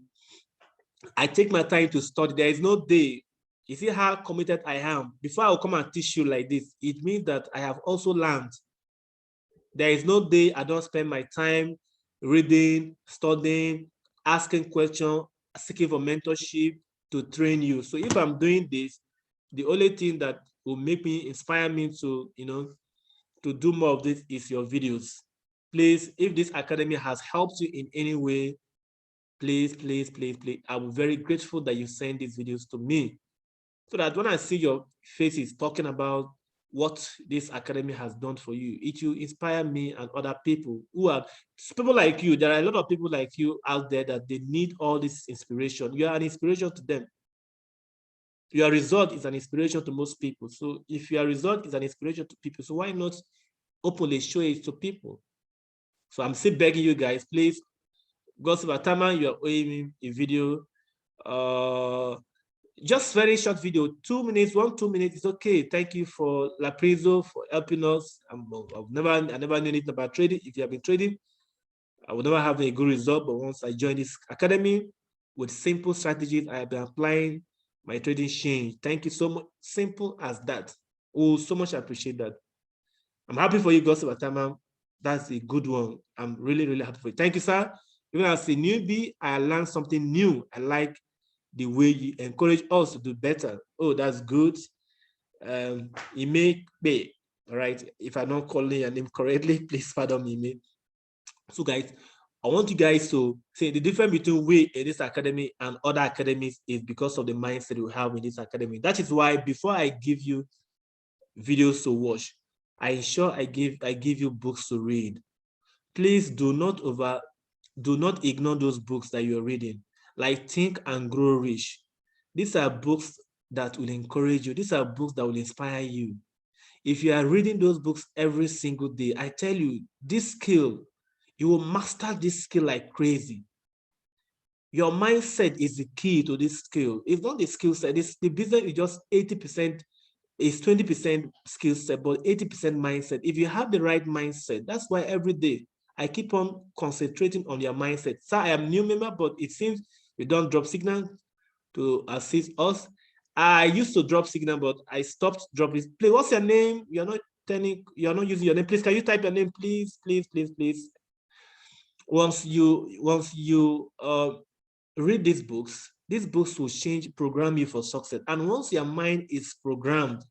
I take my time to study. There is no day. You see how committed I am. Before I will come and teach you like this, it means that I have also learned. There is no day I don't spend my time reading, studying, asking questions, seeking for mentorship to train you. So if I'm doing this, the only thing that will make me, inspire me to, to do more of this is your videos. Please, if this academy has helped you in any way, please, please, please, please, I'm very grateful that you send these videos to me, so that when I see your faces talking about what this academy has done for you, it will inspire me and other people who are people like you. There are a lot of people like you out there that they need all this inspiration. You are an inspiration to them. Your result is an inspiration to most people. So if your result is an inspiration to people, so why not openly show it to people? So I'm still begging you guys, please, Gossip Atama, you are owing me a video. Just very short video, 2 minutes, 2 minutes is okay. Thank you for Laprizo for helping us. I never knew anything about trading. If you have been trading, I would never have a good result. But once I joined this academy with simple strategies, I have been applying, my trading change. Thank you so much. Simple as that. Oh, so much I appreciate that. I'm happy for you, Gossip Atama. That's a good one. I'm really, really happy for you. Thank you, sir. Even as a newbie, I learned something new. I like the way you encourage us to do better. Oh, that's good. It may be, all right. If I'm not calling your name correctly, please pardon me. So guys, I want you guys to say the difference between we in this academy and other academies is because of the mindset we have in this academy. That is why before I give you videos to watch, I ensure I give you books to read. Please do not ignore those books that you're reading, like Think and Grow Rich. These are books that will encourage you. These are books that will inspire you. If you are reading those books every single day, I tell you, this skill, you will master this skill like crazy. Your mindset is the key to this skill. It's not the skill set. The business is just 80%, it's 20% skill set, but 80% mindset. If you have the right mindset, that's why every day I keep on concentrating on your mindset. Sir, I am new member, but it seems you don't drop signal to assist us. I used to drop signal, but I stopped dropping. Please, what's your name? You're not using your name. Please, can you type your name, please, please, please, please? Once you read these books will program you for success. And once your mind is programmed,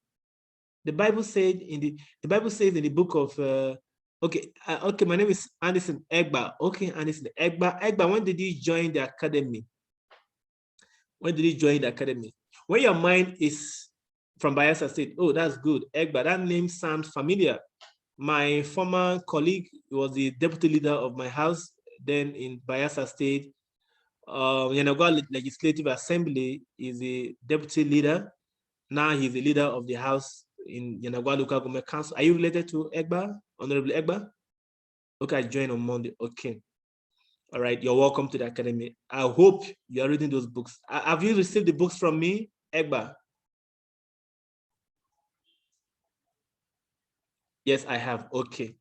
the Bible said the Bible says in the book of okay, my name is Anderson Egba. Okay, Anderson Egba, when did you join the academy? When did you join the academy? When your mind is from Bayelsa State, oh, that's good. Egba, that name sounds familiar. My former colleague was the deputy leader of my house then in Bayelsa State. Yenagoa Legislative Assembly is the deputy leader. Now he's the leader of the house in Yenagoa Local Government Council. Are you related to Egba, Honorable Egba? Okay, I joined on Monday. Okay. All right, you're welcome to the academy. I hope you are reading those books. Have you received the books from me, Egba? Yes, I have. Okay.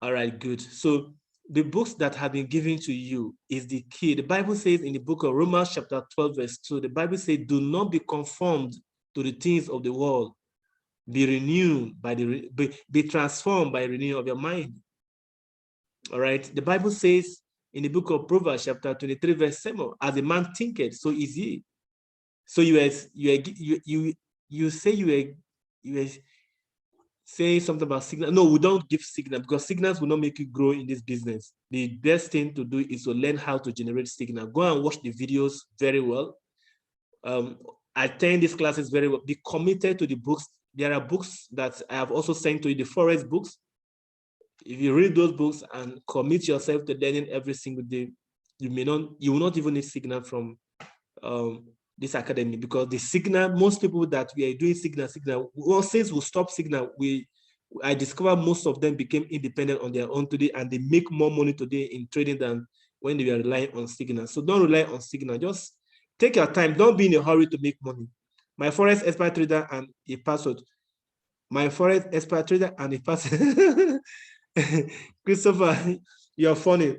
All right, good. So the books that have been given to you is the key. The Bible says in the book of Romans chapter 12, verse 2, the Bible says, do not be conformed to the things of the world. Be renewed by be transformed by renewing of your mind. All right. The Bible says in the book of Proverbs chapter 23, verse 7, as a man thinketh, so is he. So you say you were saying something about signal. No, we don't give signal because signals will not make you grow in this business. The best thing to do is to learn how to generate signal. Go and watch the videos very well. Attend these classes very well. Be committed to the books. There are books that I have also sent to you, the forest books. If you read those books and commit yourself to learning every single day, you will not even need signal from this academy, because the signal, most people that we are doing signal, well, since we stop signal, I discovered most of them became independent on their own today, and they make more money today in trading than when they were relying on signal. So don't rely on signal. Just take your time. Don't be in a hurry to make money. My forex expert trader and a password. My forex expert trader and a password. Christopher, you're funny.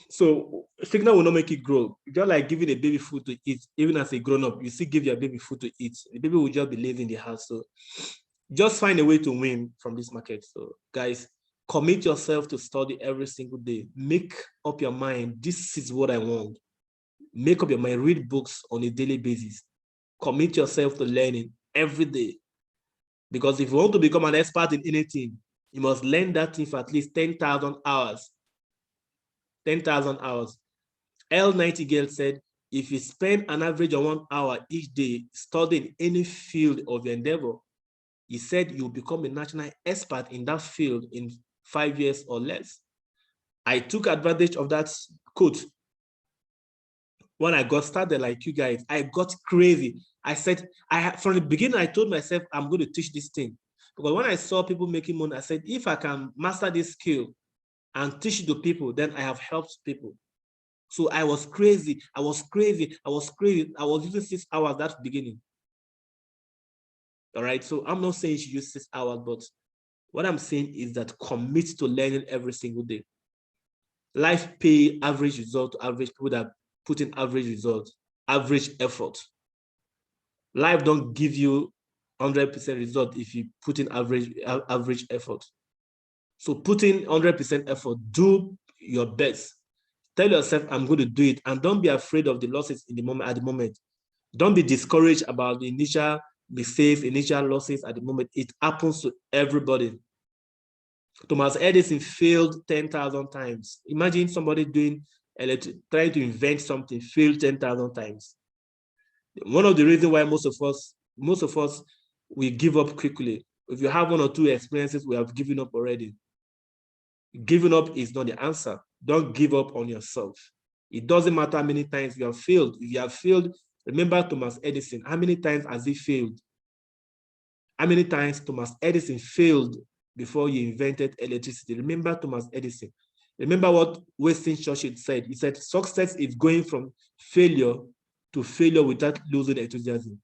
So signal will not make it grow. Just like giving a baby food to eat, even as a grown-up, you still give your baby food to eat. The baby will just be lazy in the house. So just find a way to win from this market. So guys, commit yourself to study every single day. Make up your mind, this is what I want. Make up your mind, read books on a daily basis. Commit yourself to learning every day. Because if you want to become an expert in anything, you must learn that thing for at least 10,000 hours. 10,000 hours. L. Nightingale said, if you spend an average of 1 hour each day studying any field of your endeavor, he said you'll become a national expert in that field in 5 years or less. I took advantage of that quote. When I got started like you guys, I got crazy. I said, from the beginning, I told myself, I'm going to teach this thing. Because when I saw people making money, I said, if I can master this skill and teach it to people, then I have helped people. So I was crazy. I was using 6 hours at the beginning. All right. So I'm not saying you should use 6 hours, but what I'm saying is that commit to learning every single day. Life pay average result to average people that put in average result, average effort. Life don't give you 100% result if you put in average effort. So put in 100% effort, do your best. Tell yourself, I'm going to do it, and don't be afraid of the losses in the moment. At the moment, don't be discouraged about the initial mistakes, initial losses. At the moment, it happens to everybody. Thomas Edison failed 10,000 times. Imagine somebody trying to invent something, failed 10,000 times. One of the reasons why most of us, we give up quickly. If you have 1 or 2 experiences, we have given up already. Giving up is not the answer. Don't give up on yourself. It doesn't matter how many times you have failed. If you have failed, remember Thomas Edison. How many times has he failed? How many times Thomas Edison failed before he invented electricity? Remember Thomas Edison. Remember what Winston Churchill said. He said, success is going from failure to failure without losing enthusiasm.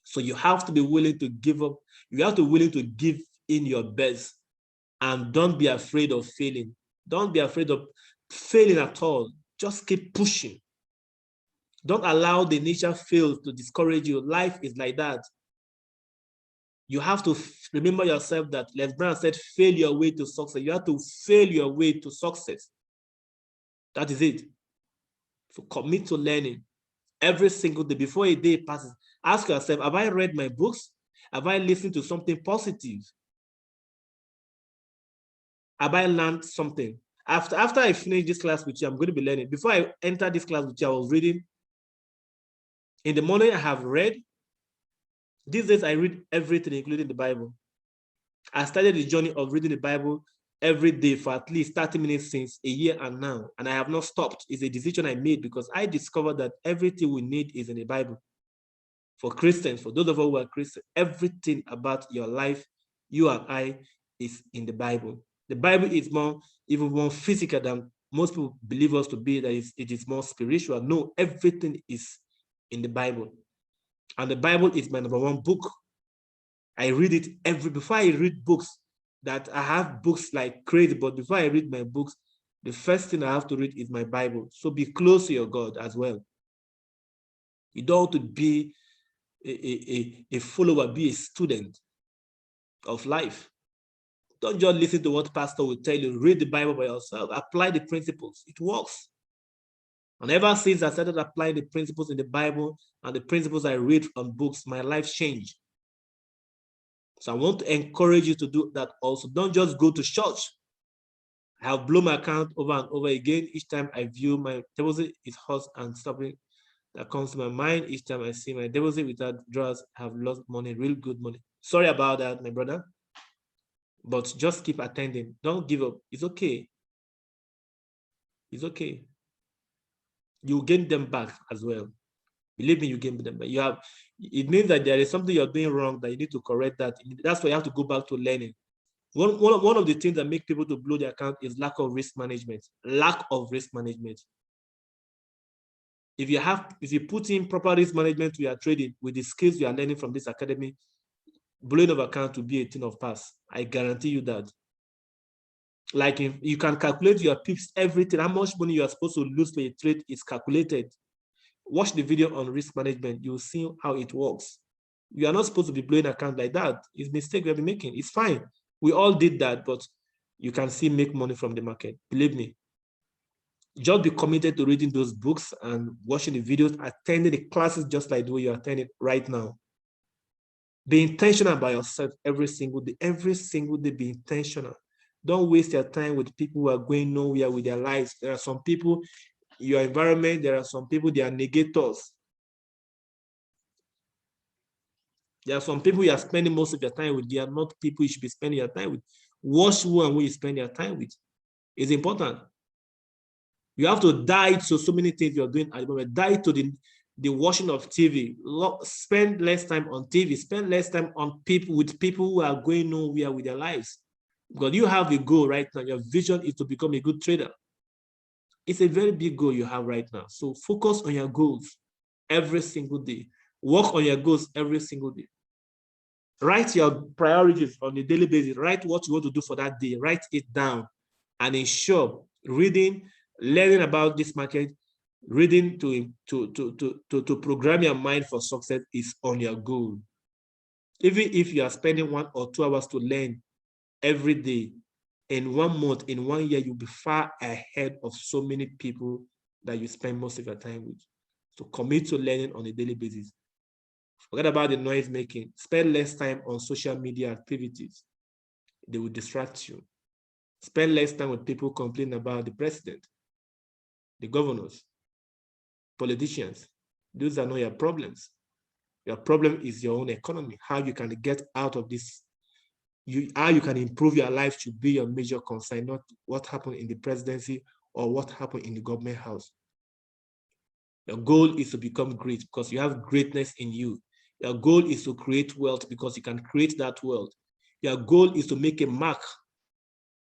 So you have to be willing to give up. You have to be willing to give in your best, and don't be afraid of failing. Don't be afraid of failing at all. Just keep pushing. Don't allow the initial fails to discourage you. Life is like that. You have to remember yourself that Les Brown said, fail your way to success. You have to fail your way to success. That is it. So commit to learning every single day. Before a day passes, ask yourself, have I read my books? Have I listened to something positive? Have I learned something? After I finish this class with you, I'm going to be learning. Before I enter this class with you, I was reading. In the morning, I have read. These days, I read everything, including the Bible. I started the journey of reading the Bible every day for at least 30 minutes since a year and now, and I have not stopped. It's a decision I made because I discovered that everything we need is in the Bible. For Christians, for those of us who are Christians, everything about your life, you and I, is in the Bible. The Bible is even more physical than most people believe us to be, that it is more spiritual. No, everything is in the Bible. And the Bible is my number one book. I read it before I read books, that I have books like crazy, but before I read my books, the first thing I have to read is my Bible. So be close to your God as well. You don't want to be a follower, be a student of life. Don't just listen to what pastor will tell you. Read the Bible by yourself. Apply the principles. It works. And ever since I started applying the principles in the Bible and the principles I read on books, my life changed. So I want to encourage you to do that also. Don't just go to church. I have blown my account over and over again. Each time I view my deposit, it hurts and something that comes to my mind. Each time I see my deposit without drawers, I have lost money, real good money. Sorry about that, my brother. But just keep attending. Don't give up. It's okay. It's okay. You gain them back as well. Believe me, you gain them back. It means that there is something you're doing wrong that you need to correct that. That's why you have to go back to learning. One of the things that make people to blow their account is lack of risk management. Lack of risk management. If you put in proper risk management to your trading with the skills you are learning from this academy, blowing of account will be a thing of past. I guarantee you that. Like, if you can calculate your pips, everything, how much money you are supposed to lose for a trade is calculated. Watch the video on risk management. You'll see how it works. You are not supposed to be blowing account like that. It's a mistake we have been making. It's fine. We all did that, but you can still make money from the market. Believe me. Just be committed to reading those books and watching the videos, attending the classes just like the way you're attending right now. Be intentional about yourself every single day. Every single day, be intentional. Don't waste your time with people who are going nowhere with their lives. There are some people, your environment, there are some people, they are negators. There are some people you are spending most of your time with. They are not people you should be spending your time with. Watch who and who you spend your time with. It's important. You have to die to so many things you're doing at the moment. Die to the watching of TV. Spend less time on TV. Spend less time on with people who are going nowhere with their lives. Because you have a goal right now. Your vision is to become a good trader. It's a very big goal you have right now. So focus on your goals every single day. Work on your goals every single day. Write your priorities on a daily basis. Write what you want to do for that day. Write it down and ensure reading, learning about this market, reading to program your mind for success is on your goal. Even if you are spending 1 or 2 hours to learn every day, in 1 month, in 1 year, you'll be far ahead of so many people that you spend most of your time with. So commit to learning on a daily basis. Forget about the noise making. Spend less time on social media activities. They will distract you. Spend less time with people complaining about the president, the governors, politicians. Those are not your problems. Your problem is your own economy. How you can get out of this, how you can improve your life should be your major concern, not what happened in the presidency or what happened in the government house. Your goal is to become great because you have greatness in you. Your goal is to create wealth because you can create that wealth. Your goal is to make a mark,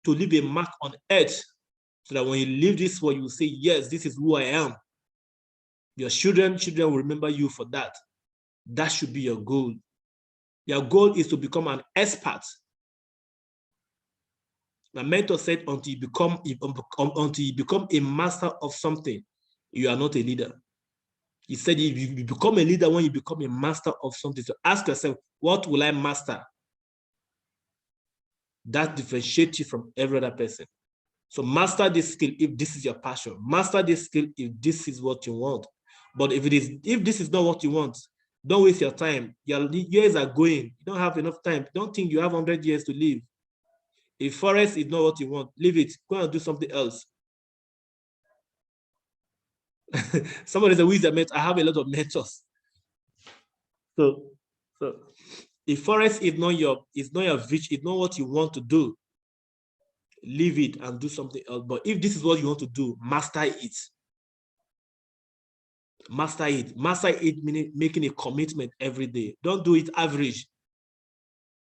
to leave a mark on earth, so that when you leave this world, you will say, yes, this is who I am. Your children will remember you for that. That should be your goal. Your goal is to become an expert. My mentor said, until you become a master of something, you are not a leader. He said, if you become a leader when you become a master of something. So ask yourself, what will I master? That differentiates you from every other person. So master this skill if this is your passion. Master this skill if this is what you want. But if this is not what you want, don't waste your time. Your years are going. You don't have enough time. Don't think you have 100 years to live. If forest is not what you want, leave it. Go and do something else. Somebody said, who is a mentor? I have a lot of mentors. So if forest is not your vision, it's not what you want to do, leave it and do something else. But if this is what you want to do, master it. Master it. Master it meaning making a commitment every day. Don't do it average.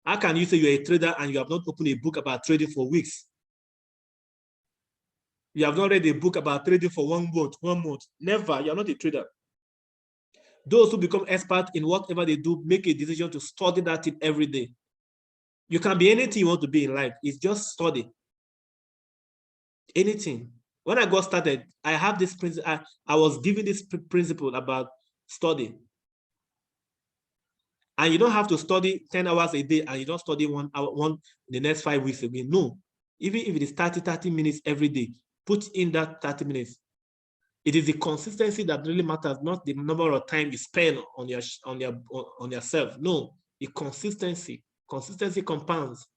How can you say you're a trader and you have not opened a book about trading for weeks? You have not read a book about trading for 1 month. Never. You're not a trader. Those who become experts in whatever they do make a decision to study that thing every day. You can be anything you want to be in life. It's just study. Anything. When I got started, I have this principle. I was given this principle about study. And you don't have to study 10 hours a day and you don't study 1 hour the next 5 weeks again. No. Even if it is 30 minutes every day, put in that 30 minutes. It is the consistency that really matters, not the number of time you spend on yourself. No, the consistency. Consistency compounds.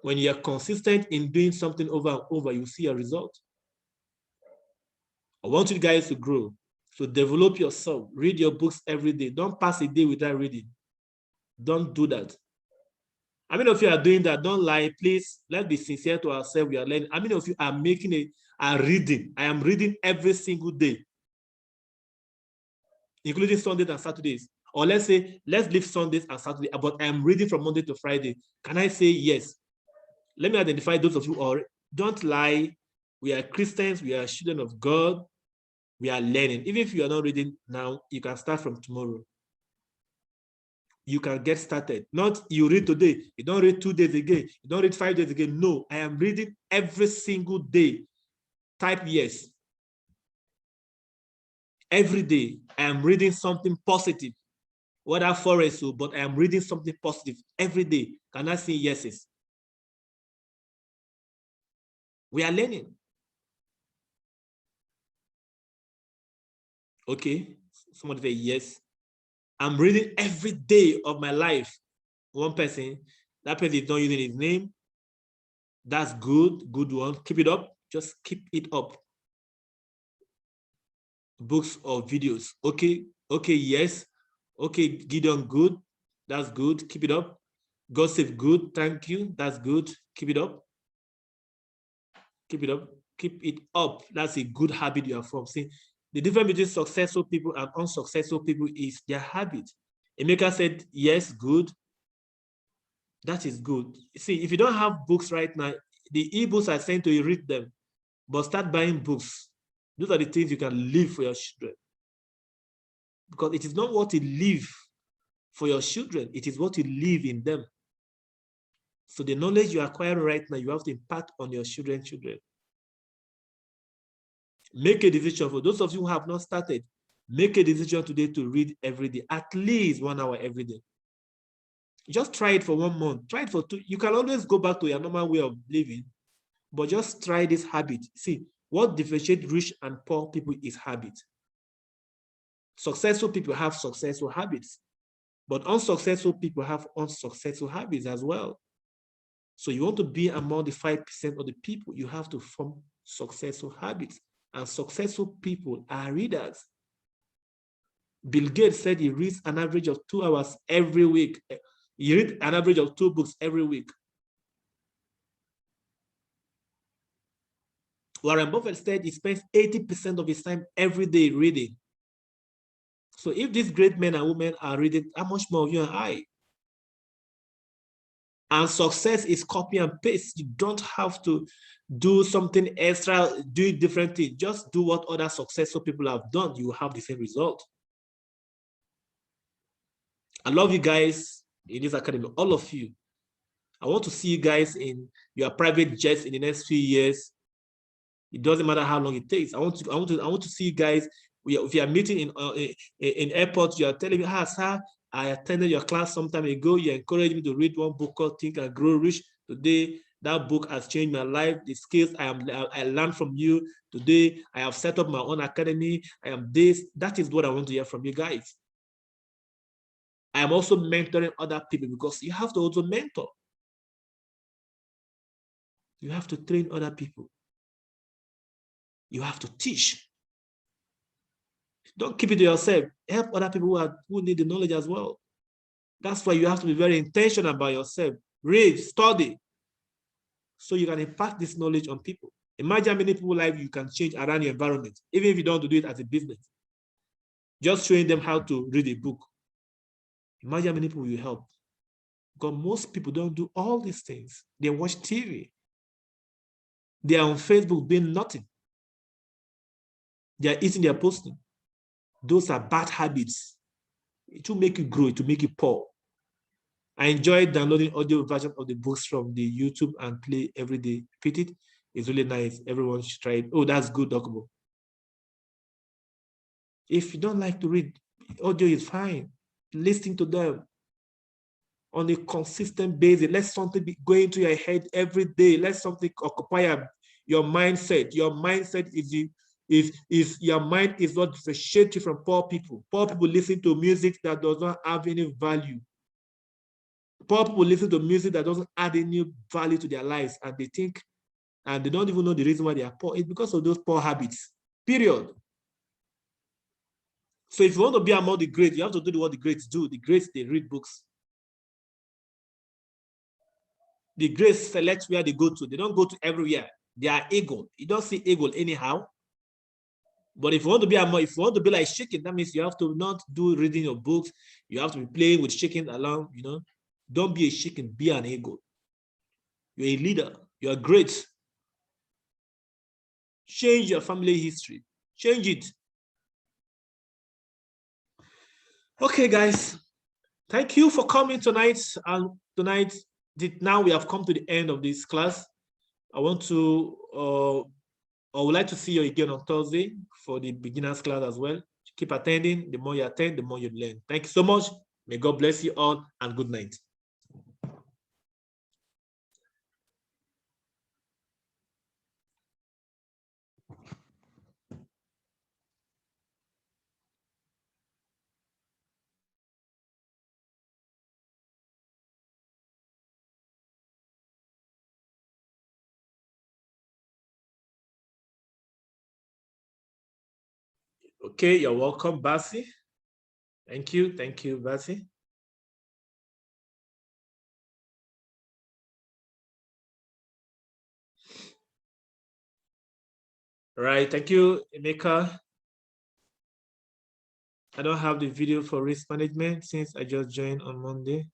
When you are consistent in doing something over and over, you see a result. I want you guys to grow. So develop yourself. Read your books every day. Don't pass a day without reading. Don't do that. How many of you are doing that? Don't lie. Please, let's be sincere to ourselves. We are learning. How many of you are making a reading? I am reading every single day, including Sundays and Saturdays. Or let's say, let's leave Sundays and Saturdays, but I am reading from Monday to Friday. Can I say yes? Let me identify those of you who don't lie. We are Christians. We are children of God. We are learning. Even if you are not reading now, you can start from tomorrow. You can get started. Not you read today, you don't read 2 days again, you don't read 5 days again. No, I am reading every single day. Type yes. Every day, I am reading something positive. Whether forest or, but I am reading something positive every day. Can I say yeses? We are learning. Okay, somebody say yes. I'm reading every day of my life. One person, that person is not using his name. That's good, good one. Keep it up. Just keep it up. Books or videos. Okay, okay, yes. Okay, Gideon, good. That's good. Keep it up. Gossip, good. Thank you. That's good. Keep it up. Keep it up. Keep it up. That's a good habit you are from. See, the difference between successful people and unsuccessful people is their habit. Emeka said, yes, good. That is good. See, if you don't have books right now, the e-books are sent to you, read them. But start buying books. Those are the things you can leave for your children. Because it is not what you leave for your children, it is what you leave in them. So the knowledge you acquire right now, you have to impart on your children. Make a decision. For those of you who have not started, make a decision today to read every day, at least 1 hour every day. Just try it for 1 month. Try it for 2. You can always go back to your normal way of living, but just try this habit. See, what differentiates rich and poor people is habit. Successful people have successful habits, but unsuccessful people have unsuccessful habits as well. So you want to be among the 5% of the people, you have to form successful habits. And successful people are readers. Bill Gates said he reads an average of 2 hours every week. He reads an average of 2 books every week. Warren Buffett said he spends 80% of his time every day reading. So if these great men and women are reading, how much more of you and I? And success is copy and paste. You don't have to do something extra, do different things. Just do what other successful people have done. You will have the same result. I love you guys in this academy, all of you. I want to see you guys in your private jets in the next few years. It doesn't matter how long it takes. I want to see you guys if you are meeting in airport, you are telling me, sir, I attended your class some time ago. You encouraged me to read one book called Think and Grow Rich. Today, that book has changed my life. The skills I learned from you. Today, I have set up my own academy. I am this. That is what I want to hear from you guys. I am also mentoring other people because you have to also mentor. You have to train other people. You have to teach. Don't keep it to yourself. Help other people who need the knowledge as well. That's why you have to be very intentional about yourself. Read, study, so you can impact this knowledge on people. Imagine how many people's lives you can change around your environment, even if you don't do it as a business. Just showing them how to read a book. Imagine how many people you help. Because most people don't do all these things. They watch TV. They are on Facebook doing nothing. They are eating, they are posting. Those are bad habits. It will make you grow, it will make you poor. I enjoy downloading audio version of the books from the YouTube and play every day. Repeat it. It's really nice. Everyone should try it. Oh, that's good, Dokubo. If you don't like to read, audio is fine. Listen to them on a consistent basis. Let something be going to your head every day. Let something occupy your mindset. Your mindset is your mind is not differentiated from poor people. Poor people listen to music that does not have any value. Poor people listen to music that doesn't add any value to their lives, and they think, and they don't even know the reason why they are poor. It's because of those poor habits. Period. So if you want to be among the greats, you have to do what the greats do. The greats, they read books. The greats select where they go to. They don't go to everywhere. They are eagle. You don't see eagle anyhow. But if you want to be among, if you want to be like chicken, that means you have to not do reading your books. You have to be playing with chicken along, you know. Don't be a chicken, be an eagle. You're a leader. You're great. Change your family history. Change it. Okay, guys. Thank you for coming tonight. And tonight, now we have come to the end of this class. I want to, I would like to see you again on Thursday for the beginners class as well. Keep attending. The more you attend, the more you learn. Thank you so much. May God bless you all, and good night. Okay, you're welcome, Basi. Thank you, Basi. All right, thank you, Emeka. I don't have the video for risk management since I just joined on Monday.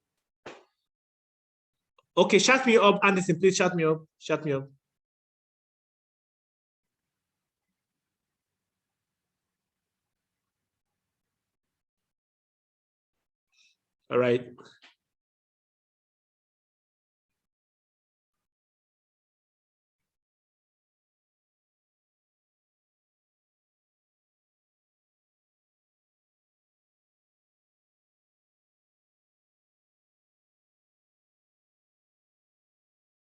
Okay, shut me up, Anderson, please shut me up. Shut me up. All right.